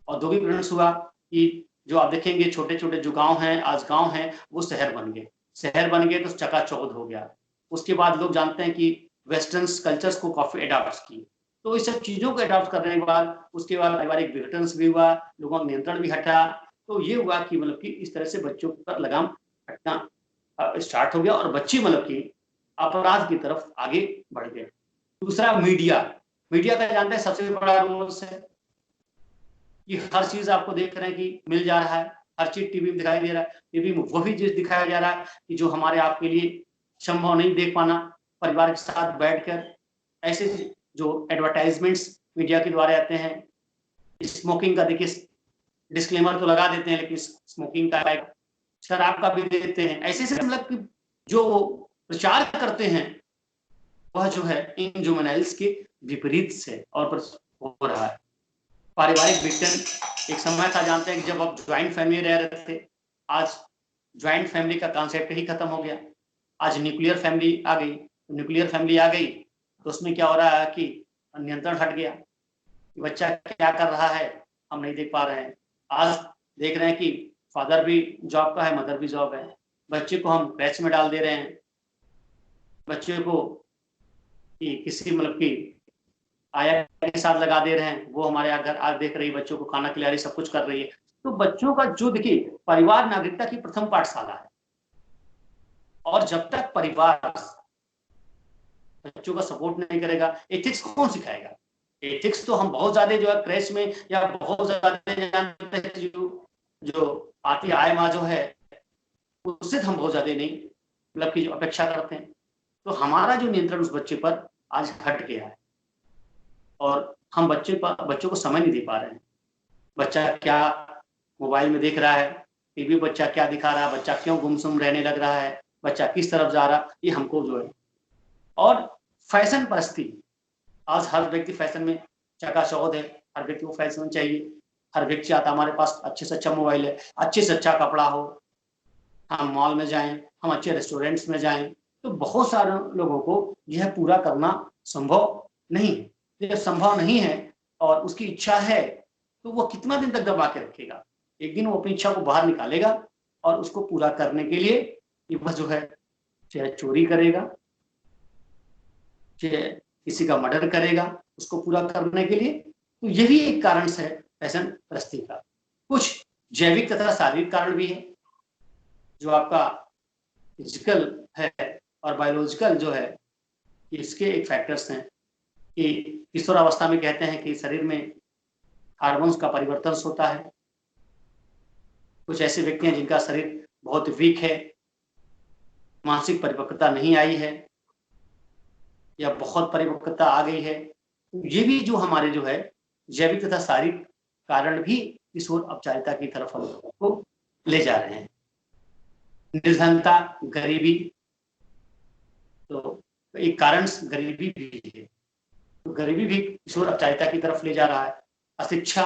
औद्योगिकरण हुआ कि जो आप देखेंगे छोटे छोटे जो गांव हैं, आज गांव हैं वो शहर बन गए, शहर बन गए तो चकाचौंध हो गया। उसके बाद लोग जानते हैं कि वेस्टर्न कल्चर्स को काफी अडॉप्ट किए, तो इस सब चीजों को अडॉप्ट करने के बाद उसके बाद पारिवारिक विघटन भी हुआ, लोगों का नियंत्रण भी हटा। तो ये हुआ कि मतलब कि इस तरह से बच्चों पर लगाम हटना स्टार्ट हो गया और बच्चे मतलब कि अपराध की तरफ आगे बढ़ गए। दूसरा मीडिया, मीडिया का जानते हैं सबसे बड़ा रोल है कि हर चीज आपको देख रहे हैं कि मिल जा रहा है, हर चीज टीवी में दिखाई दे रहा है, टीवी में वही चीज दिखाया जा रहा है कि जो हमारे आपके लिए संभव नहीं देख पाना, परिवार के साथ बैठकर। ऐसे जो एडवर्टाइजमेंट्स मीडिया के द्वारा आते हैं, स्मोकिंग का देखिए डिस्क्लेमर तो लगा देते हैं, लेकिन स्मोकिंग का शराब का भी देते हैं। ऐसे मतलब कि जो प्रचार करते हैं वह जो है इन जुवेनाइल्स के विपरीत से और हो रहा है। पारिवारिक विघटन एक समय था, जानते हैं कि जब आप ज्वाइंट फैमिली रह रहे थे, आज ज्वाइंट फैमिली का कॉन्सेप्ट ही खत्म हो गया। आज न्यूक्लियर फैमिली आ गई। न्यूक्लियर फैमिली आ गई तो उसमें क्या हो रहा है कि नियंत्रण हट गया। बच्चा क्या कर रहा है हम नहीं देख पा रहे हैं। आज देख रहे हैं कि फादर भी जॉब का है, मदर भी जॉब है। बच्चे को हम क्रैच में डाल दे रहे हैं। बच्चे को कि किसी मतलब कि आया के साथ लगा दे रहे हैं, वो हमारे यहाँ घर आज देख रही है, बच्चों को खाना खिला रही, सब कुछ कर रही है। तो बच्चों का जो देखिए, परिवार नागरिकता की प्रथम पाठशाला है, और जब तक परिवार बच्चों का सपोर्ट नहीं करेगा, एथिक्स कौन सिखाएगा? एथिक्स तो हम बहुत ज्यादा जो है क्रेश में या बहुत ज्यादा जानते हैं, जो आती आय माँ जो है उससे हम बहुत ज्यादा नहीं मतलब की जो अपेक्षा करते हैं। तो हमारा जो नियंत्रण उस बच्चे पर आज हट गया है, और हम बच्चों को समय नहीं दे पा रहे हैं। बच्चा क्या मोबाइल में देख रहा है, टीवी बच्चा क्या दिखा रहा है, बच्चा क्यों गुमसुम रहने लग रहा है, बच्चा किस तरफ जा रहा, ये हमको जो है। और फैशन परस्ती, आज हर व्यक्ति फैशन में चकाचौंध है, हर व्यक्ति को फैशन चाहिए। हर व्यक्ति आता हमारे पास अच्छे से अच्छा मोबाइल है, अच्छे से अच्छा कपड़ा हो, हम मॉल में जाएं, हम अच्छे रेस्टोरेंट्स में जाएं। तो बहुत सारे लोगों को यह पूरा करना संभव नहीं है। जब संभव नहीं है और उसकी इच्छा है, तो वो कितना दिन तक दबा के रखेगा? एक दिन वो अपनी इच्छा को बाहर निकालेगा, और उसको पूरा करने के लिए ये बस जो है, चाहे चोरी करेगा, चाहे किसी का मर्डर करेगा उसको पूरा करने के लिए। तो यही एक कारण है फैशन परस्ती का। कुछ जैविक तथा शारीरिक कारण भी है, जो आपका फिजिकल है और बायोलॉजिकल जो है, इसके एक फैक्टर्स हैं कि किशोरावस्था में कहते हैं कि शरीर में हार्मोन्स का परिवर्तन होता है। कुछ ऐसे व्यक्ति हैं जिनका शरीर बहुत वीक है, मानसिक परिपक्वता नहीं आई है, या बहुत परिपक्वता आ गई है। तो ये भी जो हमारे जो है जैविक तथा शारीरिक कारण भी किशोर औपचारिकता की तरफ हमको ले जा रहे हैं। निर्धनता, गरीबी, तो एक कारण गरीबी भी है। तो गरीबी भी किशोर औपचारिकता की तरफ ले जा रहा है। अशिक्षा,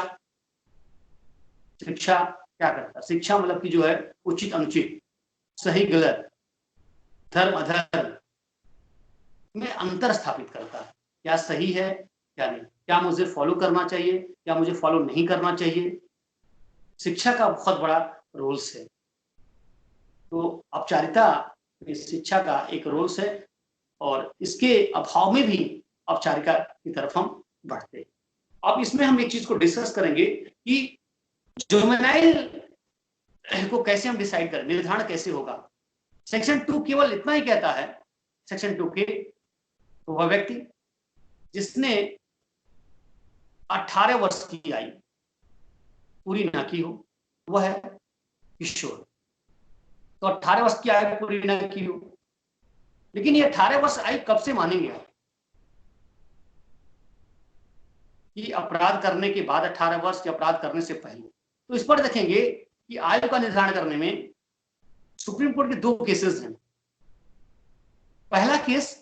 शिक्षा क्या करता है? शिक्षा मतलब कि जो है उचित अनुचित, सही गलत, धर्म अधर्म में अंतर स्थापित करता है। क्या सही है क्या नहीं, क्या मुझे फॉलो करना चाहिए, क्या मुझे फॉलो नहीं करना चाहिए। शिक्षा का बहुत बड़ा रोल्स है। तो औपचारिकता शिक्षा का एक रोल्स है, और इसके अभाव में भी औपचारिकता की तरफ हम बढ़ते हैं। अब इसमें हम एक चीज को डिस्कस करेंगे कि जुवेनाइल को कैसे हम डिसाइड करें, निर्धारण कैसे होगा। सेक्शन 2 केवल इतना ही कहता है, सेक्शन 2 के, तो वह व्यक्ति जिसने 18 वर्ष की आयु पूरी ना की हो, वह है किशोर। तो 18 वर्ष की आयु पूरी ना की हो, लेकिन ये 18 वर्ष आयु कब से मानेंगे आप? कि अपराध करने के बाद 18 वर्ष या अपराध करने से पहले। तो इस पर देखेंगे कि आयु का निर्धारण करने में सुप्रीम कोर्ट के 2 केसेस हैं। पहला case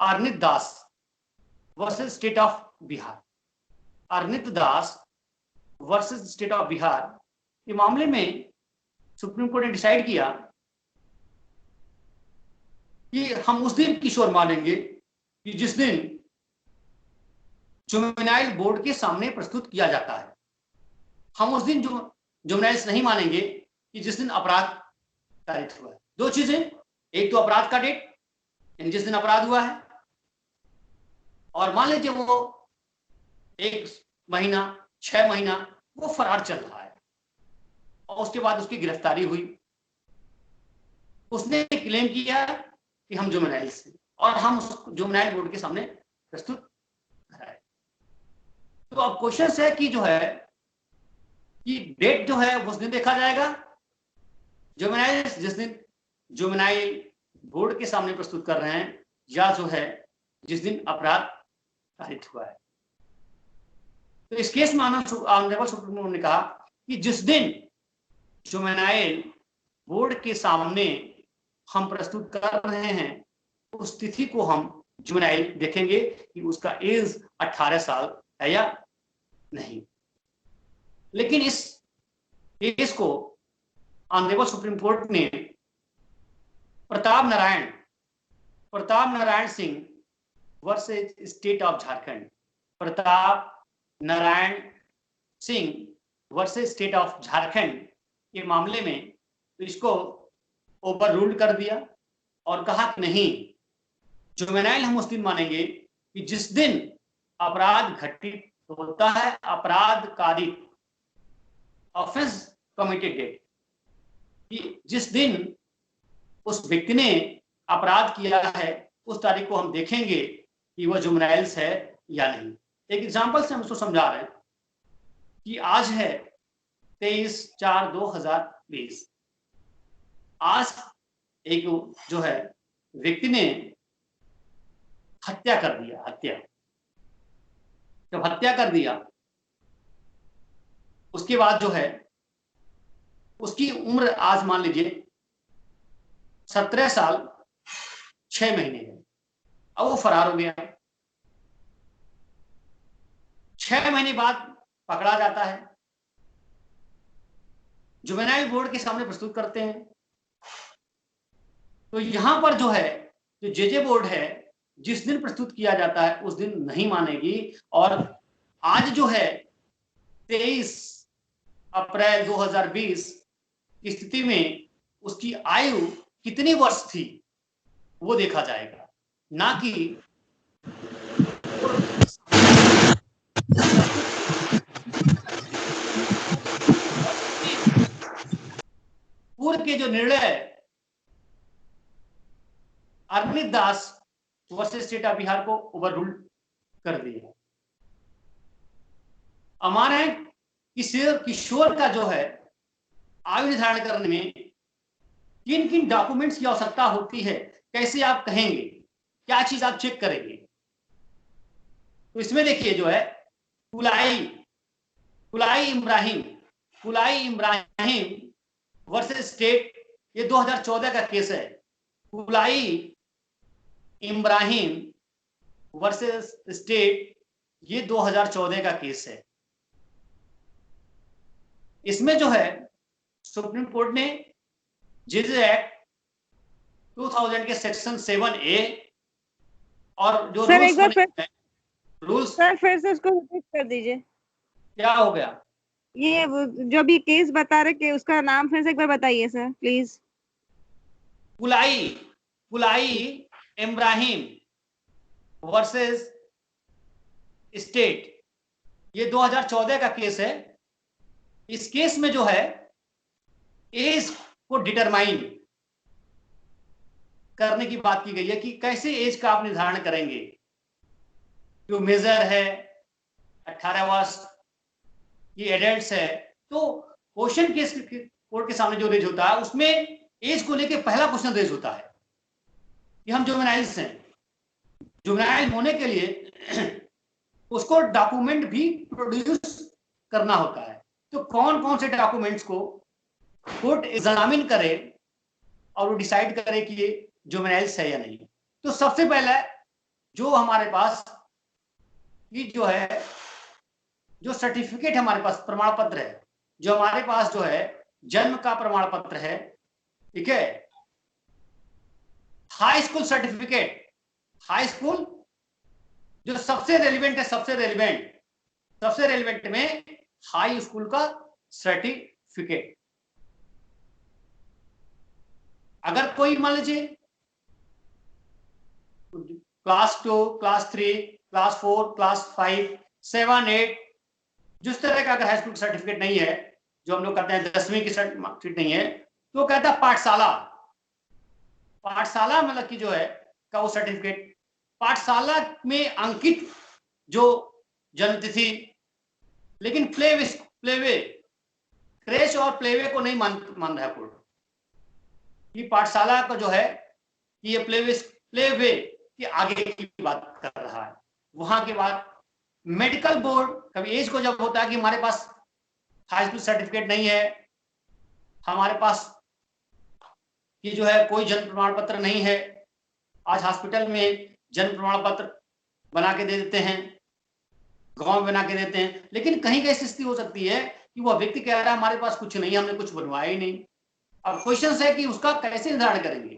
Arnit Das versus state of Bihar. Arnit Das versus state of Bihar के मामले में सुप्रीम कोर्ट ने डिसाइड किया कि हम उस दिन किशोर मानेंगे कि जिस दिन जुवेनाइल बोर्ड के सामने प्रस्तुत किया जाता है। हम उस दिन जुवेनाइल्स नहीं मानेंगे कि जिस दिन अपराध कारित हुआ है। 2 चीजें, एक तो अपराध का डेट, जिस दिन अपराध हुआ है, और मान लीजिए वो 1 महीना 6 महीना वो फरार चल रहा है, और उसके बाद उसकी गिरफ्तारी हुई, उसने क्लेम किया कि हम जुवेनाइल्स हैं, और हम उसको जुवेनाइल बोर्ड के सामने प्रस्तुत कराए। तो अब क्वेश्चन है कि जो है कि डेट जो है उस दिन देखा जाएगा जुवेनाइल, जिस दिन जुवेनाइल बोर्ड के सामने प्रस्तुत कर रहे हैं, या जो है जिस दिन अपराध कारित हुआ है। तो इस केस में ऑनरेबल सुप्रीम कोर्ट ने कहा कि जिस दिन जुवेनाइल बोर्ड के सामने हम प्रस्तुत कर रहे हैं, उस तिथि को हम जुवेनाइल देखेंगे कि उसका एज 18 साल है या नहीं। लेकिन इस केस को ऑनरेबल सुप्रीम कोर्ट ने Pratap Narayan Singh versus state of Jharkhand, Pratap Narayan Singh versus state of Jharkhand के मामले में इसको ओवर रूल्ड कर दिया और कहा कि नहीं, जुवेनाइल हम उस दिन मानेंगे कि जिस दिन अपराध घटित होता है, अपराध कारित, ऑफेंस कमिटेड डेट, कि जिस दिन उस व्यक्ति ने अपराध किया है उस तारीख को हम देखेंगे कि वह जुवेनाइल्स है या नहीं। एक एग्जांपल से हम उसको समझा रहे हैं कि आज है 23/4/2020। आज एक जो है व्यक्ति ने हत्या कर दिया। जब हत्या कर दिया उसके बाद जो है उसकी उम्र आज मान लीजिए 17 साल 6 महीने है। अब वो फरार हो गया। 6 महीने बाद पकड़ा जाता है, जुवेनाइल बोर्ड के सामने प्रस्तुत करते हैं। तो यहां पर जो है जो जेजे बोर्ड है, जिस दिन प्रस्तुत किया जाता है उस दिन नहीं मानेगी। और आज जो है 23 अप्रैल 2020 की स्थिति में उसकी आयु कितनी वर्ष थी वो देखा जाएगा, ना कि पूर्व के जो निर्णय अरविंद दास वर्सेस स्टेट ऑफ बिहार को ओवर रूल कर दिया। अमान है किशोर का जो है आयु निर्धारण करने में किन किन डॉक्यूमेंट्स की आवश्यकता होती है, कैसे आप कहेंगे, क्या चीज आप चेक करेंगे। तो इसमें देखिए जो है कुलाई इब्राहिम वर्सेस स्टेट, ये 2014 का केस है। कुलाई इब्राहिम वर्सेस स्टेट, ये 2014 का केस है। इसमें जो है सुप्रीम कोर्ट ने जेजे एक्ट 2000 के सेक्शन 7A और जो सर एक बार रूल्स सर फिर से उसको रिपीट कर दीजिए। क्या हो गया? ये जो भी केस बता रहे कि उसका नाम फिर से एक बार बताइए sir please. Kulai Ibrahim versus state, ये 2014 का केस है। इस केस में जो है एज को डिटरमाइन करने की बात की गई है कि कैसे एज का आप निर्धारण करेंगे। जो मेजर है 18 वर्ष की, एडल्ट्स है। तो क्वेश्चन केस कोर्ट के सामने जो रेज होता है उसमें एज को लेके पहला क्वेश्चन रेज होता है कि हम जुवेनाइल्स हैं। जुवेनाइल होने के लिए उसको डॉक्यूमेंट भी प्रोड्यूस करना होता है। तो कौन कौन से डॉक्यूमेंट्स को कोर्ट एग्जामिन करे और वो डिसाइड करे कि ये जुवेनाइल्स है या नहीं। तो सबसे पहले जो हमारे पास ये जो है जो सर्टिफिकेट हमारे पास प्रमाण पत्र है, जो हमारे पास जो है जन्म का प्रमाण पत्र है, ठीक है, high school certificate, high school जो सबसे रेलिवेंट है, सबसे रेलिवेंट में हाई स्कूल का सर्टिफिकेट। अगर कोई मान लीजिए क्लास 2, क्लास 3, क्लास 4, क्लास 5, 7, 8 जिस तरह का अगर हाई स्कूल सर्टिफिकेट नहीं है, जो हम लोग कहते हैं 10वीं की सर्टिफिकेट नहीं है, तो कहता है पाठशाला मतलब कि जो है का वो सर्टिफिकेट, पाठशाला में अंकित जो जन्मतिथि। लेकिन प्लेवे क्रेच और प्लेवे को नहीं मान रहा है कोर्ट कि पाठशाला का जो है कि ये प्लेवे की आगे की बात कर रहा है। वहां के बाद मेडिकल बोर्ड कभी एज को जब होता है कि हमारे पास हाई स्कूल सर्टिफिकेट नहीं है, हमारे पास कि जो है कोई जन्म प्रमाण पत्र नहीं है, आज हॉस्पिटल में जन्म प्रमाण पत्र बना के दे देते हैं, गांव में बना के देते हैं, लेकिन कहीं कहीं स्थिति हो सकती है कि वह व्यक्ति कह रहा है हमारे पास कुछ नहीं, हमने कुछ बनवाया ही नहीं। अब क्वेश्चन है कि उसका कैसे निर्धारण करेंगे?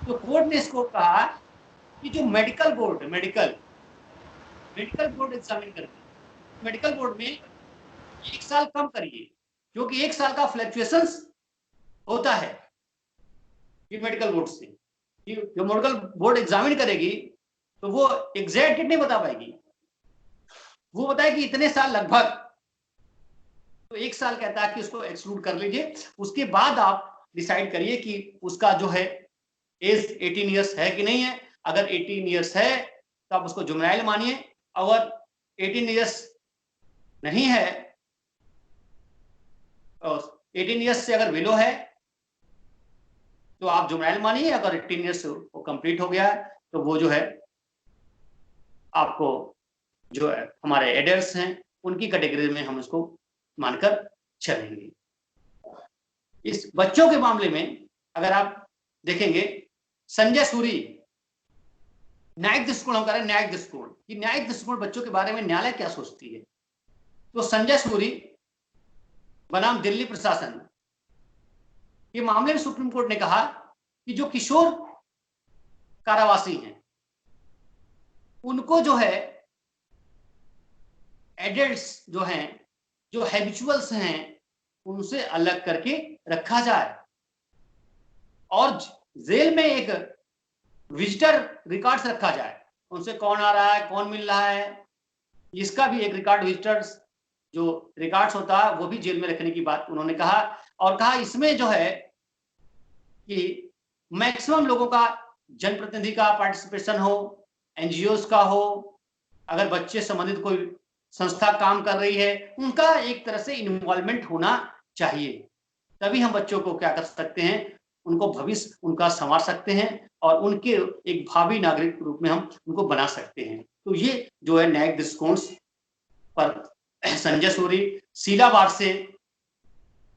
तो कोर्ट ने इसको कहा कि जो मेडिकल बोर्ड एग्जामिन करके मेडिकल बोर्ड में 1 साल कम करिए, क्योंकि 1 साल का फ्लक्चुएशंस होता है ये मेडिकल बोर्ड से। जो मेडिकल बोर्ड एग्जामिन करेगी तो वो एग्जैक्ट डेट नहीं बता पाएगी, वो बताए कि इतने साल लगभग, तो 1 साल कहता है कि उसको एक्सक्लूड कर लीजिए। उसके बाद आप डिसाइड करिए कि उसका जो है एज 18 ईयर्स है कि नहीं है। अगर 18 ईयर्स है तो आप उसको जुवेनाइल मानिए, अगर 18 ईयर्स नहीं है, 18 ईयर्स से अगर बिलो है तो आप जुवेनाइल मानिए। अगर 18 ईयर्स वो कंप्लीट हो गया है तो वो जो है आपको जो है हमारे एडल्ट्स हैं उनकी कैटेगरी में हम उसको मानकर चलेंगे। इस बच्चों के मामले में अगर आप देखेंगे, संजय सूरी न्यायिक दृष्टिकोण हम कह रहे हैं, न्यायिक दृष्टिकोण, कि न्यायिक दृष्टिकोण बच्चों के बारे में न्यायालय क्या सोचती है। तो संजय सूरी बनाम दिल्ली प्रशासन के मामले में सुप्रीम कोर्ट ने कहा कि जो किशोर कारावासी हैं उनको जो है एडल्ट्स जो हैं, जो हैबिचुअल्स हैं, उनसे अलग करके रखा जाए और जेल में एक विजिटर रिकॉर्ड्स रखा जाए, उनसे कौन आ रहा है, कौन मिल रहा है, इसका भी एक रिकॉर्ड, विजिटर्स जो रिकॉर्ड्स होता है वो भी जेल में रखने की बात उन्होंने कहा। और कहा इसमें जो है कि मैक्सिमम लोगों का, जनप्रतिनिधि का पार्टिसिपेशन हो, एनजीओस का हो, अगर बच्चे संबंधित कोई संस्था काम कर रही है उनका एक तरह से इन्वॉल्वमेंट होना चाहिए, तभी हम बच्चों को क्या कर सकते हैं, उनको भविष्य उनका संवार सकते हैं और उनके एक भावी नागरिक के रूप में हम उनको बना सकते हैं। तो ये जो है न्यायिक दृष्टिकोण पर संजय सूरी, शीला बारसे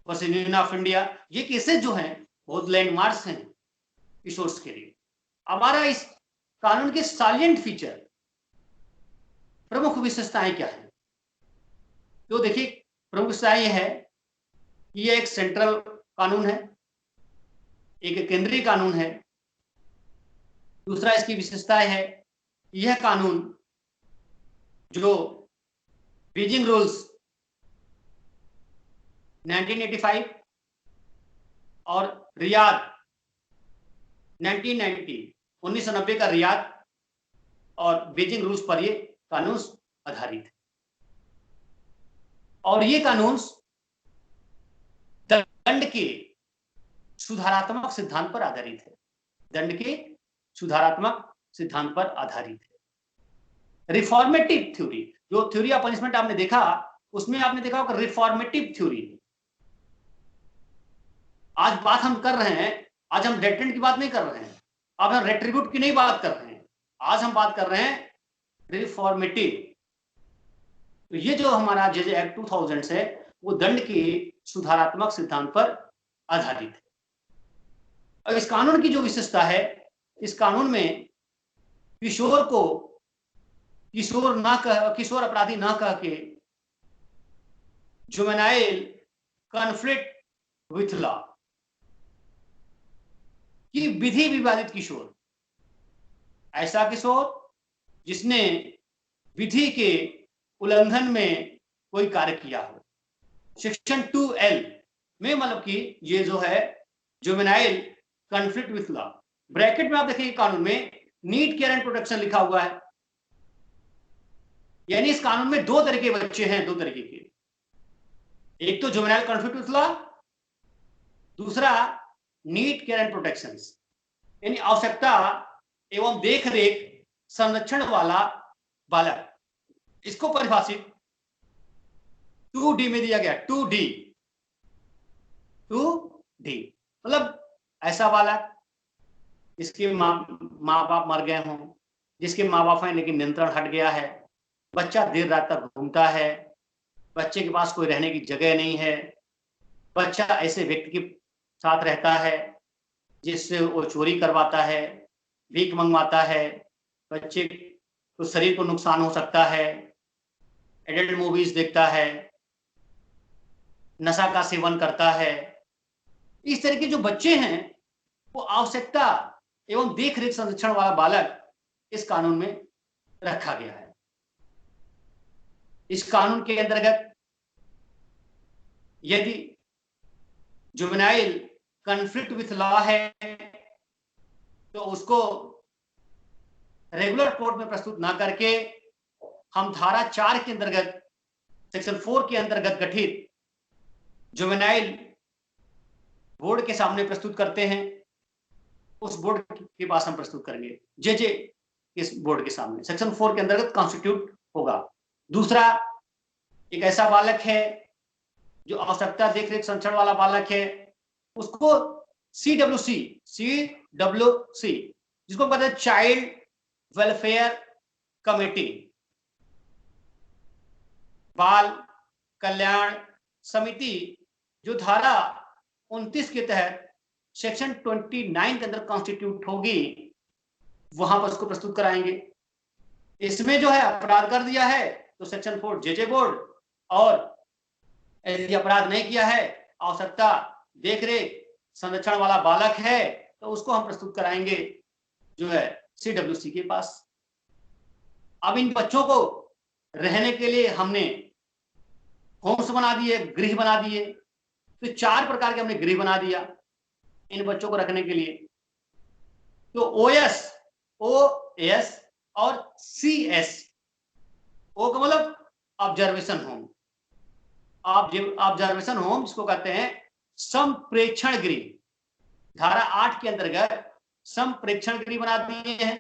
वर्सेस यूनियन ऑफ इंडिया, ये केसेस जो हैं बहुत लैंडमार्क्स हैं किशोर्स के लिए। हमारा इस कानून के सालिएंट फीचर, प्रमुख विशेषताएं क्या है? तो देखिए प्रमुख विशेषताएं ये है कि ये एक सेंट्रल कानून है, एक केंद्रीय कानून है। दूसरा इसकी विशेषताएं है, यह कानून जो बीजिंग रूल्स 1985 और रियाद 1990 का रियाद और बीजिंग रूल्स पर ये कानून आधारित है। और ये कानून दंड के सुधारात्मक सिद्धांत पर आधारित है, दंड के सुधारात्मक सिद्धांत पर आधारित है। रिफॉर्मेटिव थ्योरी, जो थ्योरी ऑफ पनिशमेंट आपने देखा उसमें आपने देखा होगा रिफॉर्मेटिव थ्योरी। आज बात हम कर रहे हैं, आज हम डेटेंट की बात नहीं कर रहे हैं, अब हम रेट्रीब्यूट की नहीं बात कर रहे हैं, आज हम बात कर रहे हैं रिफॉर्मेटिव। तो ये जो हमारा जेजे एक्ट 2000 है वो दंड के सुधारात्मक सिद्धांत पर आधारित है। और इस कानून की जो विशेषता है, इस कानून में किशोर को किशोर अपराधी ना कह के जुवेनाइल कॉन्फ्लिक्ट विथ लॉ कि विधि विवादित किशोर, ऐसा किशोर जिसने विधि के उल्लंघन में कोई कार्य किया हो। सेक्शन 2L में मतलब कि ये जो है juvenile conflict with law, bracket में आप देखेंगे कानून में नीड केयर एंड प्रोटेक्शन लिखा हुआ है, यानी इस कानून में दो तरह के बच्चे हैं, दो तरीके के, एक तो जुवेनाइल कॉन्फ्लिक्ट विथ लॉ, दूसरा नीड केयर एंड प्रोटेक्शन, यानी आवश्यकता एवं देख रेख संरक्षण वाला बालक। इसको परिभाषित 2D में दिया गया, 2D मतलब ऐसा बालक जिसके माँ बाप मर गए हों, जिसके माँ बाप हैं लेकिन नियंत्रण हट गया है, बच्चा देर रात तक घूमता है, बच्चे के पास कोई रहने की जगह नहीं है, बच्चा ऐसे व्यक्ति के साथ रहता है जिससे वो चोरी करवाता है, भीख मंगवाता है, बच्चे को शरीर को नुकसान हो सकता है, एडल्ट मूवीज देखता है, नशा का सेवन करता है, इस तरह के जो बच्चे हैं वो आवश्यकता एवं देख रेख संरक्षण वाला बालक इस कानून में रखा गया है। इस कानून के अंतर्गत यदि जुवेनाइल कॉन्फ्लिक्ट विथ लॉ है तो उसको रेगुलर कोर्ट में प्रस्तुत ना करके हम धारा 4 के अंतर्गत सेक्शन 4 के अंतर्गत गठित जुवेनाइल बोर्ड के सामने प्रस्तुत करते हैं। उस बोर्ड के पास हम प्रस्तुत करेंगे, जेजे इस बोर्ड के सामने सेक्शन 4 के अंतर्गत कॉन्स्टिट्यूट होगा। दूसरा, एक ऐसा बालक है जो आवश्यकता देखरेख संरक्षण वाला बालक है, उसको CWC जिसको कहते हैं चाइल्ड वेलफेयर कमेटी, बाल कल्याण समिति, जो धारा 29 के तहत सेक्शन 29 के अंदर कॉन्स्टिट्यूट होगी, वहां पर उसको प्रस्तुत कराएंगे। इसमें जो है अपराध कर दिया है तो सेक्शन 4 जेजे बोर्ड, और यदि अपराध नहीं किया है, आवश्यकता देखरेख संरक्षण वाला बालक है, तो उसको हम प्रस्तुत कराएंगे जो है CWC के पास। अब इन बच्चों को रहने के लिए हमने होम्स बना दिए, गृह बना दिए, तो 4 प्रकार के हमने गृह बना दिया इन बच्चों को रखने के लिए। तो OS और CS, ओ का मतलब ऑब्जर्वेशन होम, ऑब्जर्वेशन होम जिसको कहते हैं संप्रेक्षण गृह, धारा 8 के अंतर्गत संप्रेक्षण गृह बना दिए हैं।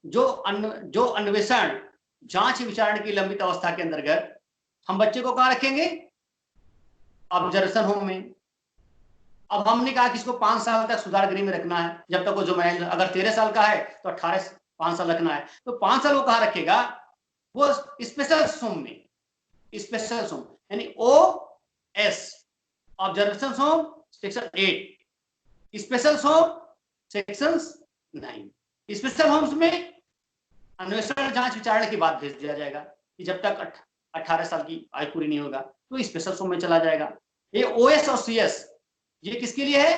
जो अन्वेषण जांच विचारण की लंबित अवस्था के अंतर्गत हम बच्चे को कहां रखेंगे? ऑब्जर्वेशन होम में। अब हमने कहा कि इसको 5 साल तक सुधार गृह में रखना है, जब तक वो जुवेनाइल, अगर 13 साल का है तो 5 साल रखना है, तो 5 साल वो कहां रखेगा? वो स्पेशल होम में, स्पेशल होम यानी OS observation home section 8, special home section 9। Special homes में अन्वेषण जांच विचारण के बाद भेज दिया जाएगा कि जब तक 18 साल की आयु पूरी नहीं होगा तो स्पेशल होम में चला जाएगा। ये OS और CS ये किसके लिए है?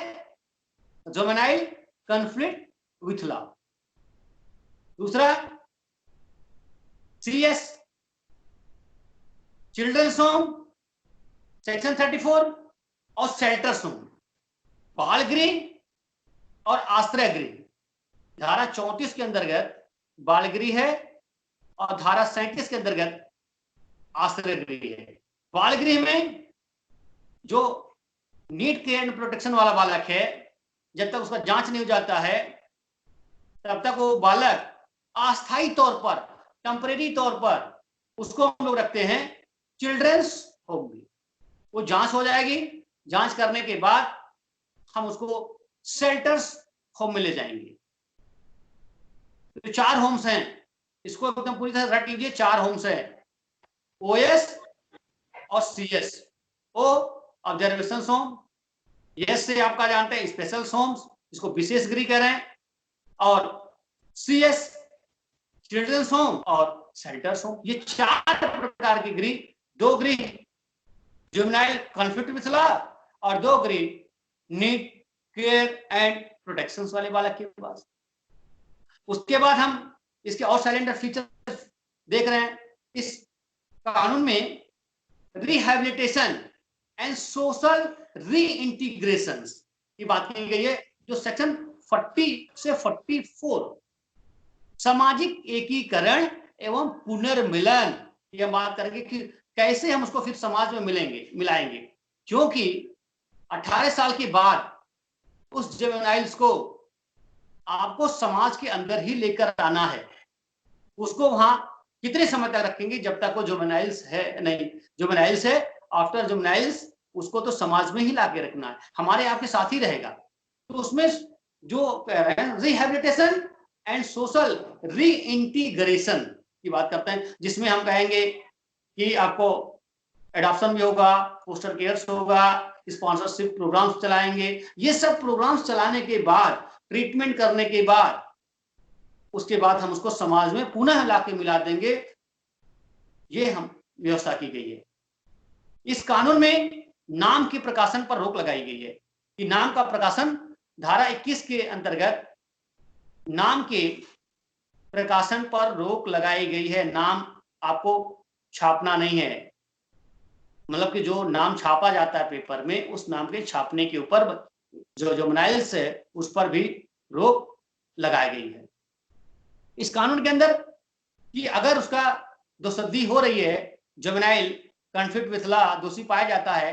Juvenile conflict with law. दूसरा CS चिल्ड्रंस होम सेक्शन 34 और शेल्टर्स होम, बाल गृह और आश्रय गृह, धारा 34 के अंतर्गत बाल गृह है और धारा 37 के अंतर्गत आश्रय गृह है। बाल गृह में जो नीड केयर एंड प्रोटेक्शन वाला बालक है, जब तक उसका जांच नहीं हो जाता है तब तक वो बालक अस्थायी तौर पर, टेम्परेरी तौर पर उसको हम लोग रखते हैं चिल्ड्रंस होम में। वो जांच हो जाएगी, जांच करने के बाद हम उसको शेल्टर्स होम में ले जाएंगे। तो 4 होम्स हैं, इसको एकदम पूरी तरह रट लीजिए। 4 होम्स हैं, OS और CS। O observation home, yes से आपका जानते हैं स्पेशल होम्स, इसको विशेष गृह कह रहे हैं, और CS चिल्ड्रंस होम और शेल्टर्स होम। ये 4 प्रकार के गृह, 2 गृह जुवेनाइल कॉन्फ्लिक्ट विथ लॉ और 2 गृह नीड केयर एंड प्रोटेक्शन वाले बालक के पास। उसके बाद हम इसके और साइलेंट फीचर देख रहे हैं। इस कानून में रिहैबिलिटेशन एंड सोशल रीइंटीग्रेशन की बात की गई है, जो सेक्शन 40 से 44 सामाजिक एकीकरण एवं पुनर्मिलन की बात करेंगे कि कैसे हम उसको फिर समाज में मिलाएंगे, क्योंकि 18 साल के बाद उस जुवेनाइल्स को आपको समाज के अंदर ही लेकर आना है। उसको वहां कितने समय तक रखेंगे? जब तक वो जुवेनाइल्स है नहीं, जुवेनाइल्स है, आफ्टर जुवेनाइल्स उसको तो समाज में ही लाके रखना है, हमारे आपके साथ ही रहेगा। तो उसमें जो कह रहे हैं रिहैबिलिटेशन एंड सोशल रीइंटीग्रेशन की बात करते हैं, जिसमें हम कहेंगे कि आपको एडॉप्शन भी होगा, फोस्टर केयर्स होगा, स्पॉन्सरशिप प्रोग्राम्स चलाएंगे। ये सब प्रोग्राम्स चलाने के बाद ट्रीटमेंट करने के बाद उसके बाद हम उसको समाज में पुनः लाके मिला देंगे। ये हम व्यवस्था की गई है। इस कानून में नाम के प्रकाशन पर रोक लगाई गई है कि नाम का प्रकाशन धारा 21 के अंतर्गत नाम के प्रकाशन पर रोक लगाई गई है। नाम आपको छापना नहीं है, मतलब कि जो नाम छापा जाता है पेपर में, उस नाम के छापने के ऊपर जो जुवेनाइल्स है उस पर भी रोक लगाई गई है। इस कानून के अंदर कि अगर उसका दोषसिद्धि हो रही है, जुवेनाइल कॉन्फ्लिक्ट विथ लॉ दोषी पाया जाता है,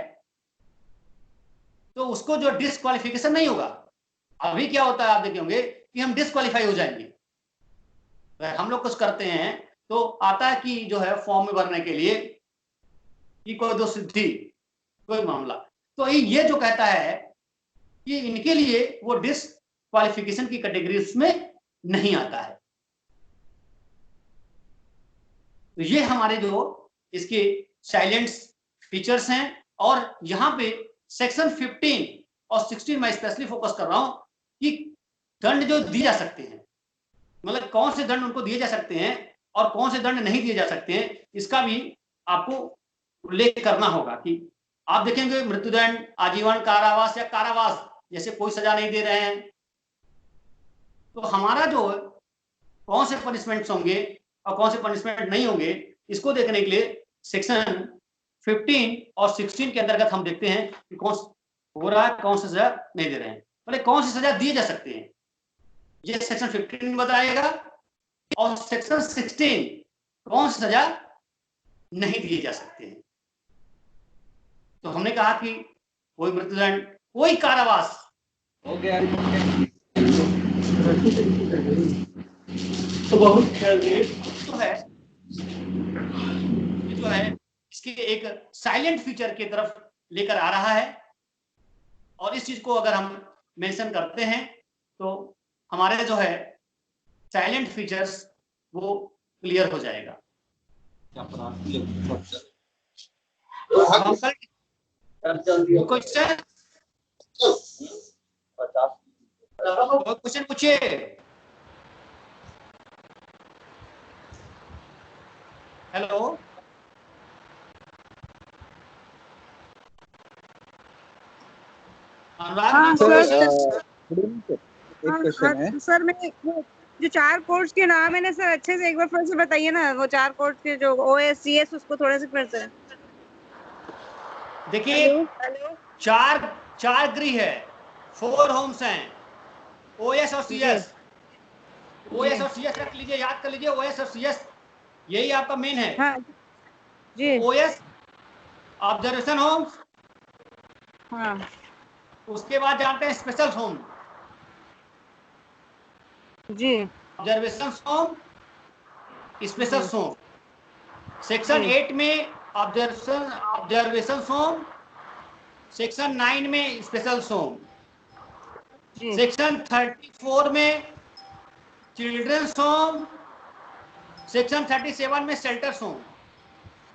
तो उसको जो डिस्क्वालिफिकेशन नहीं होगा। अभी क्या होता है आप देखे होंगे कि हम डिस्क्वालीफाई हो जाएंगे। अगर हम लोग कुछ करते हैं तो आता है कि जो है फॉर्म में भरने के लिए कि कोई दोषसिद्धि, कोई मामला, तो ये जो कहता है कि इनके लिए वो डिस्क्वालिफिकेशन की कैटेगरी में नहीं आता है। तो ये हमारे जो इसके साइलेंट फीचर्स हैं। और यहाँ पे सेक्शन 15 और 16 में स्पेशली फोकस कर रहा हूं कि दंड जो दिए जा सकते हैं, मतलब कौन से दंड उनको दिए जा सकते हैं और कौन से दंड नहीं दिए जा सकते हैं, इसका भी आपको उल्लेख करना होगा। कि आप देखेंगे मृत्युदंड, आजीवन कारावास या कारावास जैसे कोई सजा नहीं दे रहे हैं, तो हमारा जो कौन से पनिशमेंट्स होंगे और कौन से पनिशमेंट नहीं होंगे, इसको देखने के लिए सेक्शन 15 और 16 के अंतर्गत हम देखते हैं कि कौन हो रहा है, कौन सी सजा नहीं दे रहे हैं। पहले कौन सी सजा दिए जा सकते हैं, ये सेक्शन 15 बताएगा, और सेक्शन 16 कौन सी सजा नहीं दिए जा सकते हैं। तो हमने कहा कि कोई मृत्युदंड, कोई कारावास हो गया, तो बहुत जो है इसके एक साइलेंट फीचर की तरफ लेकर आ रहा है। और इस चीज को अगर हम मेंशन करते हैं तो हमारे जो है साइलेंट फीचर्स वो क्लियर हो जाएगा। क्वेश्चन पूछिए। हेलो, हाँ सर, एक क्वेश्चन है सर मैं जो 4 कोर्स के नाम है ना सर, अच्छे से एक बार फिर से बताइए ना। वो 4 कोर्स के जो OSCS, उसको थोड़ा सा फिर से देखिए। चार गृह है, 4 होम्स हैं, OS और CS। OS और CS रख लीजिए, याद कर लीजिए, OS और CS यही आपका मेन है। हाँ जी। OS ऑब्जर्वेशन होम्स, हाँ, उसके बाद जानते हैं स्पेशल होम जी, observation home, special home. Section 8 में ऑब्जर्वेशन होम, सेक्शन 9 में स्पेशल होम, सेक्शन 34 में चिल्ड्रंस होम, सेक्शन 37 में शेल्टर्स होम।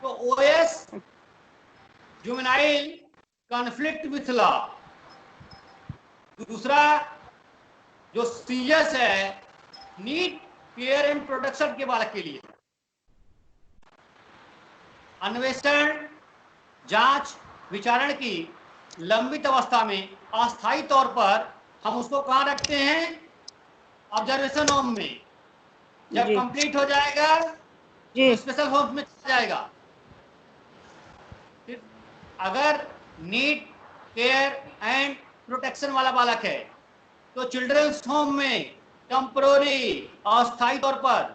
तो OS juvenile conflict with law. दूसरा जो CS है, नीड केयर एंड प्रोटेक्शन के बालक के लिए। अन्वेषण, जांच, विचारण की लंबित अवस्था में अस्थायी तौर पर हम उसको कहां रखते हैं, ऑब्जर्वेशन होम में। जब कंप्लीट हो जाएगा तो स्पेशल होम में चला जाएगा। फिर अगर नीड केयर एंड प्रोटेक्शन वाला बालक है तो चिल्ड्रंस होम में टेम्पररी, अस्थायी तौर पर,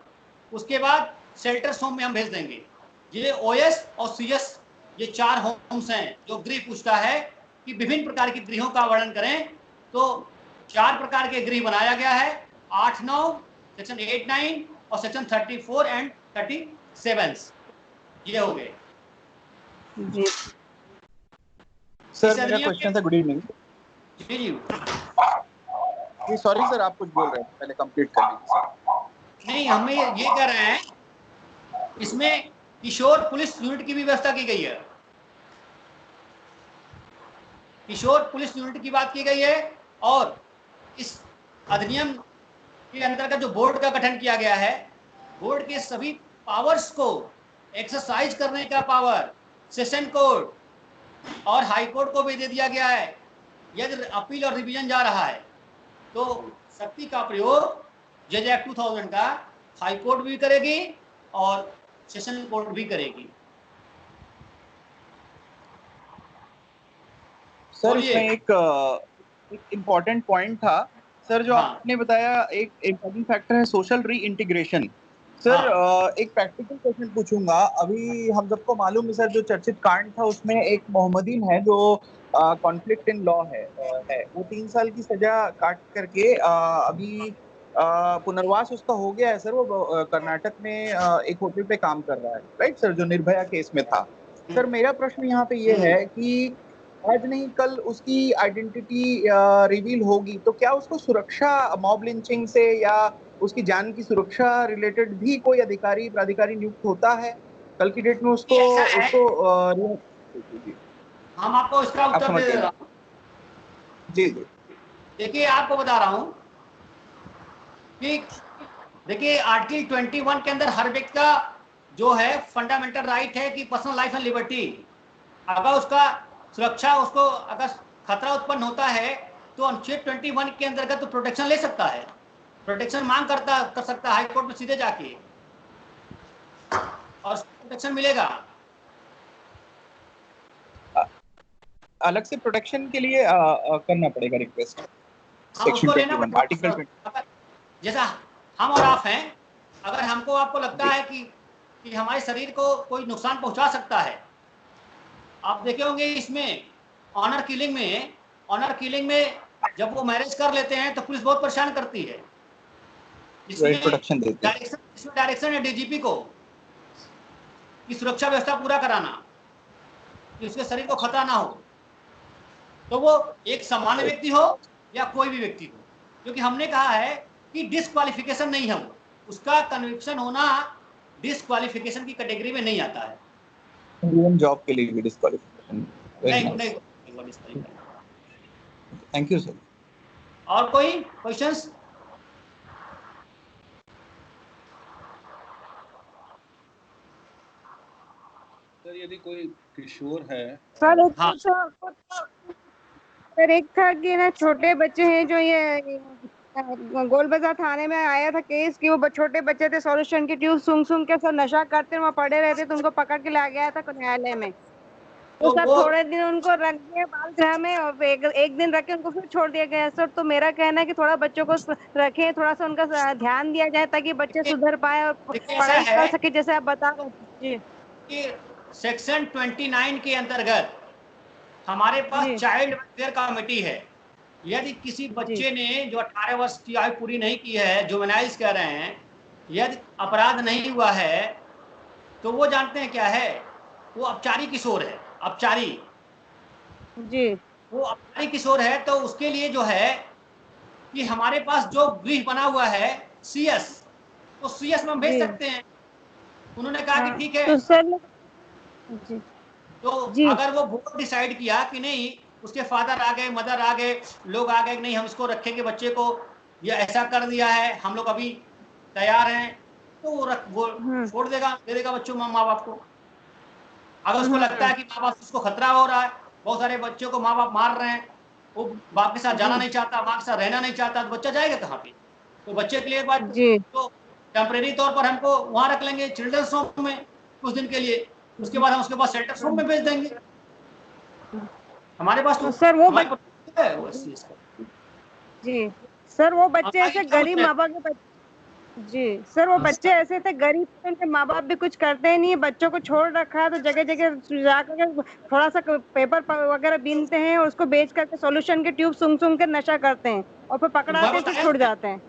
उसके बाद शेल्टर्स होम में हम भेज देंगे। ये OS और CS ये 4 होम्स हैं। जो गृह पूछता है कि विभिन्न प्रकार के गृहों का वर्णन करें, तो 4 प्रकार के गृह बनाया गया है, 8, 9, सेक्शन 8, 9 और सेक्शन 34 एंड 37 ये हो गए। जी सर, मेरा क्वेश्चन था। गुड इवनिंग जी जी जी। सॉरी सर, आप कुछ बोल रहे हैं, पहले कंप्लीट कर लीजिए। नहीं, हमें ये कह रहे हैं, इसमें किशोर पुलिस यूनिट की भी व्यवस्था की गई है। किशोर पुलिस यूनिट की बात की गई है। और इस अधिनियम के अंतर्गत जो बोर्ड का गठन किया गया है, बोर्ड के सभी पावर्स को एक्सरसाइज करने का पावर सेशन कोर्ट और हाई कोर्ट को भी दे दिया गया है। यदि अपील और रिवीजन जा रहा है तो शक्ति का प्रयोग जज एक्ट 2000 का हाई कोर्ट भी करेगी और सेशन कोर्ट भी करेगी। सर इसमें एक इम्पोर्टेंट पॉइंट था सर जो आपने बताया, एक इम्पोर्टेंट फैक्टर है सोशल री इंटीग्रेशन। सर एक प्रैक्टिकल क्वेश्चन पूछूंगा। अभी हम सबको मालूम है सर, जो चर्चित कांड था उसमें एक मोहम्मदीन है जो कॉन्फ्लिक्ट इन लॉ है, वो 3 साल की सजा काट करके अभी पुनर्वास उसका हो गया है सर। वो कर्नाटक में एक होटल पे काम कर रहा है, राइट सर, जो निर्भया केस में था। सर मेरा प्रश्न यहाँ पे ये है कि आज नहीं कल उसकी आइडेंटिटी रिवील होगी, तो क्या उसको सुरक्षा, मॉब लिंचिंग से या उसकी जान की सुरक्षा रिलेटेड भी कोई अधिकारी प्राधिकारी नियुक्त होता है कल की डेट में उसको हम आपको इसका उत्तर दे रहा हूँ। जी जी देखिए, आपको बता रहा हूँ कि देखिए आर्टिकल 21 के अंदर हर व्यक्ति का जो है फंडामेंटल राइट है कि पर्सनल लाइफ एंड लिबर्टी, अगर उसका सुरक्षा, उसको अगर खतरा उत्पन्न होता है तो अनुच्छेद 21 के अंतर्गत तो प्रोटेक्शन ले सकता है, प्रोटेक्शन मांग कर सकता है हाई कोर्ट में सीधे जाके और प्रोटेक्शन मिलेगा। अलग से प्रोटेक्शन के लिए करना पड़ेगा रिक्वेस्ट उसको लेना पड़ेगा। जैसा हम और आप हैं, अगर हमको आपको लगता है कि हमारे शरीर को कोई नुकसान पहुंचा सकता है, आप देखे होंगे इसमें ऑनर किलिंग में जब वो मैरिज कर लेते हैं तो पुलिस बहुत परेशान करती है। इसमें डायरेक्शन है डीजीपी को कि सुरक्षा व्यवस्था पूरा कराना, कि उसके शरीर को खतरा ना हो, तो वो एक सामान्य व्यक्ति हो या कोई भी व्यक्ति हो, क्योंकि हमने कहा है कि डिस्क्वालिफिकेशन नहीं है, उसका कन्विक्शन होना डिस्क्वालिफिकेशन की कैटेगरी में नहीं आता है। जॉब के लिए भी डिस्क्वालिफिकेशन नहीं। Thank you sir. और कोई क्वेश्चंस? सर यदि कोई किशोर है सर एक था कि ना छोटे बच्चे हैं जो ये गोल बाजार थाने में आया था केस कि वो छोटे बच्चे थे, सॉल्यूशन की ट्यूब सूंघ के सब नशा करते वहाँ पड़े रहते, तो उनको पकड़ के लाया गया था न्यायालय में। तो सर थोड़े दिन उनको रख दिया बाल गृह में और एक दिन रख के उनको फिर छोड़ दिया गया सर। तो मेरा कहना है कि थोड़ा बच्चों को रखें, थोड़ा सा उनका ध्यान दिया जाए ताकि बच्चे सुधर पाए और पढ़ाई कर सके, जैसे आप बता रहे जी। सेक्शन 29 के अंतर्गत हमारे पास चाइल्ड वेलफेयर कमेटी है। यदि किसी बच्चे ने जो 18 वर्ष की आयु पूरी नहीं की है, जुवेनाइल्स कह रहे हैं, यदि अपराध नहीं हुआ है तो वो जानते हैं क्या है, वो अपचारी किशोर है। अपचारी जी, वो अपचारी किशोर है, तो उसके लिए जो है कि हमारे पास जो ब्रीफ बना हुआ है सीएस, तो सीएस में हम भेज सकते हैं। उन्होंने कहा कि ठीक है, तो सर तो अगर वो बोर्ड डिसाइड किया कि नहीं, उसके फादर आ गए, मदर आ गए, लोग आ गए कि नहीं हम इसको रखेंगे बच्चे को, या ऐसा कर दिया है, हम लोग अभी तैयार हैं, तो वो छोड़ देगा, दे देगा बच्चों माँ बाप को। अगर उसको लगता है कि माँ बाप उसको खतरा हो रहा है, बहुत सारे बच्चों को माँ बाप मार रहे हैं, वो बाप के साथ जाना नहीं चाहता, माँ के साथ रहना नहीं चाहता, तो बच्चा जाएगा कहाँ पे? तो बच्चे के लिए बात तो टेम्परेरी तौर पर हमको वहां रख लेंगे चिल्ड्रंस होम में कुछ दिन के लिए, उसके बाद हम उसके बाद सेंटर होम में भेज देंगे। हमारे पास तो सर वो जी सर वो बच्चे ऐसे गरीब माँ बाप के जी सर, वो बच्चे ऐसे थे गरीब, उनके माँ बाप भी कुछ करते नहीं, बच्चों को छोड़ रखा है, तो जगह जगह जाकर थोड़ा सा पेपर वगैरह बीनते हैं और उसको बेच करके सॉल्यूशन के ट्यूब सूंघ के नशा करते हैं और फिर पकड़ाते फिर छुड़ जाते हैं।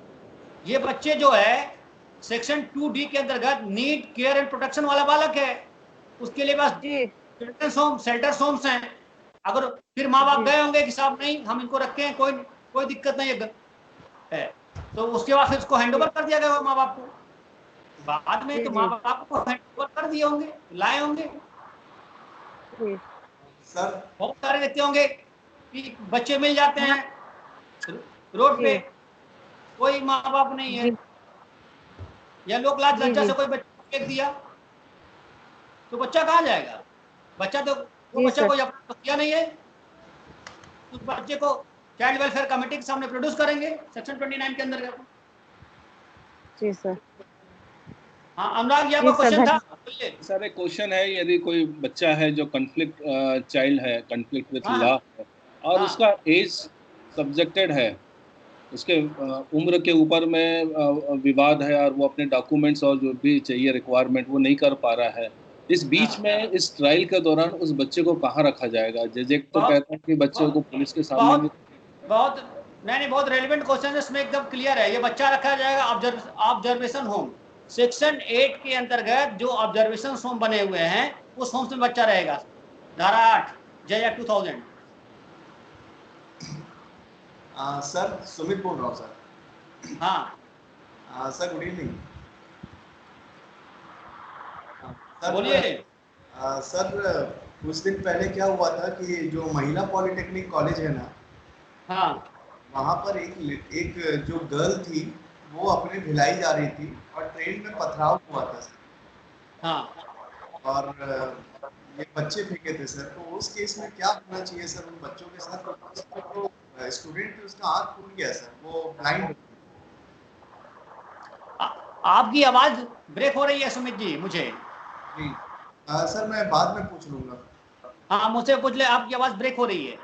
ये बच्चे जो है सेक्शन 2D के अंतर्गत नीड केयर एंड प्रोटेक्शन वाला बालक है, उसके लिए बस चिल्ड्रंस होम, शेल्टर्स होम्स हैं। अगर फिर माँ बाप गए होंगे कि साहब नहीं हम इनको रखे हैं, कोई दिक्कत नहीं है, तो उसके बाद फिर उसको हैंडओवर कर दिया गया माँ बाप को। बाद में तो माँ बाप को हैंडओवर कर दिए होंगे, लाए होंगे। सर बहुत सारे देखते होंगे कि बच्चे मिल जाते हैं रोड पे, कोई माँ बाप नहीं है, या लो क्लास जी, लज्जा जी। से कोई बच्चा फेंक दिया, तो बच्चा कहाँ जाएगा? बच्चा तो वो जी बच्चा सर। कोई अपना तो किया नहीं है, उस बच्चे को चाइल्ड वेलफेयर कमेटी के सामने प्रोड्यूस करेंगे सेक्शन 29 के अंदर। जी सर। हाँ अनुराग जी, जी आपका सर, क्वेश्चन था, धन्यवाद। बोलिए। सर एक क्वेश्चन है, यदि कोई बच्चा है जो कन्फ्लिक्ट चाइल्ड है, कन्फ्लिक्ट विथ हाँ लॉ है, और हाँ उसका एज सब्जेक्टेड है, उसके उम्र के ऊपर में विवाद है, और वो अपने डॉक्यूमेंट्स और जो भी चाहिए रिक्वायरमेंट वो नहीं कर पा रहा है, इस बीच हाँ, में इस ट्रायल के दौरान उस बच्चे को कहाँ रखा जाएगा? जज एक तो बहुत कहता है कि बच्चे को पुलिस के सामने बहुत बहुत नहीं, बहुत रेलिवेंट क्वेश्चन है, इसमें एकदम क्लियर है। ये बच्चा रखा जाएगा ऑब्जर्वेशन होम, सेक्शन 8 के अंतर्गत जो ऑब्जर्वेशन होम बने हुए हैं उस होम्स में बच्चा रहेगा, धारा 8 जय एक्ट 2000। सर सुमित बोल रहा हूँ सर। हाँ सर गुड इवनिंग। सर बोलिए। सर कुछ दिन पहले क्या हुआ था कि जो महिला पॉलिटेक्निक कॉलेज है ना, हाँ वहाँ पर एक जो गर्ल थी वो अपने भिलाई जा रही थी और ट्रेन में पथराव हुआ था सर। हाँ और ये बच्चे फेंके थे सर, तो उस केस में क्या होना चाहिए सर उन बच्चों के साथ? तो स्टूडेंट थे, उसका हाथ टूट गया सर, वो ब्लाइंड। आपकी आवाज ब्रेक हो रही है सुमित जी मुझे। जी सर मैं बाद में पूछ लूंगा। हाँ मुझसे पूछ ले, आपकी आवाज ब्रेक हो रही है,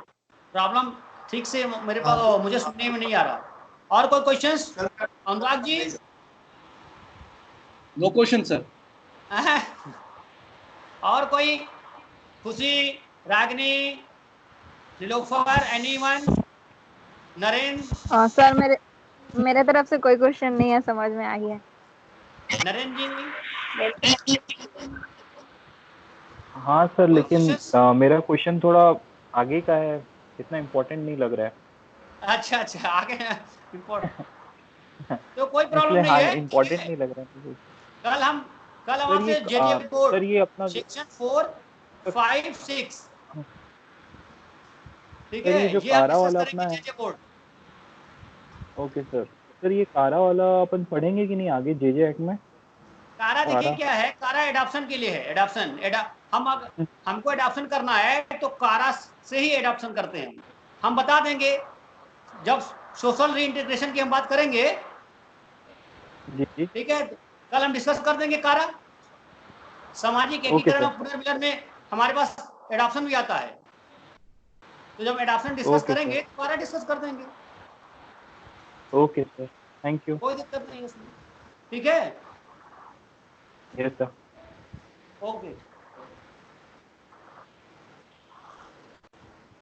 प्रॉब्लम ठीक से मेरे हाँ, पास मुझे सुनने में नहीं आ रहा। और कोई questions sir Anurag ji? No question sir. और कोई? खुशी, रागनी, नीलोफर, एनीवन, नरेंद्र? सर मेरे तरफ से कोई क्वेश्चन नहीं है, समझ में आ गया। नरेंद्र जी हाँ सर, कोई लेकिन क्वेश्चंस? मेरा क्वेश्चन थोड़ा आगे का है, इतना इम्पोर्टेंट नहीं लग रहा है। अच्छा आगे इम्पोर्टेंट तो कोई प्रॉब्लम इसलिए नहीं हाँ, है। इम्पोर्टेंट नहीं लग रहा है मुझे। कल हम सर ये आपसे जेडीए सर कोड ये अपना सेक्शन 4, 5, 6, ठीक सर है, ये जो ये हम कारा डिस्कस वाला करेंगे अपना है, JJ code. Okay sir. Sir ये कारा वाला अपन पढ़ेंगे कि नहीं आगे जेजे एक्ट में? कारा देखिए कारा क्या है, कारा एडॉप्शन के लिए है। एडॉप्शन हमको एडॉप्शन करना है तो कारा से ही एडॉप्शन करते हैं। हम बता देंगे जब सोशल रीइंटीग्रेशन की हम बात करेंगे, जी जी, ठीक है, कल हम डिस्कस कर देंगे कारा। सामाजिक ओके एकीकरण सर, और पुनर्मिलन में हमारे पास एडॉप्शन भी आता है, तो जब एडॉप्शन डिस्कस ओके सर, करेंगे तो कारा डिस्कस कर देंगे, ओके सर, थैंक यू। कोई दिक्कत नहीं है इसमें। ठीक है, यस सर। ओके।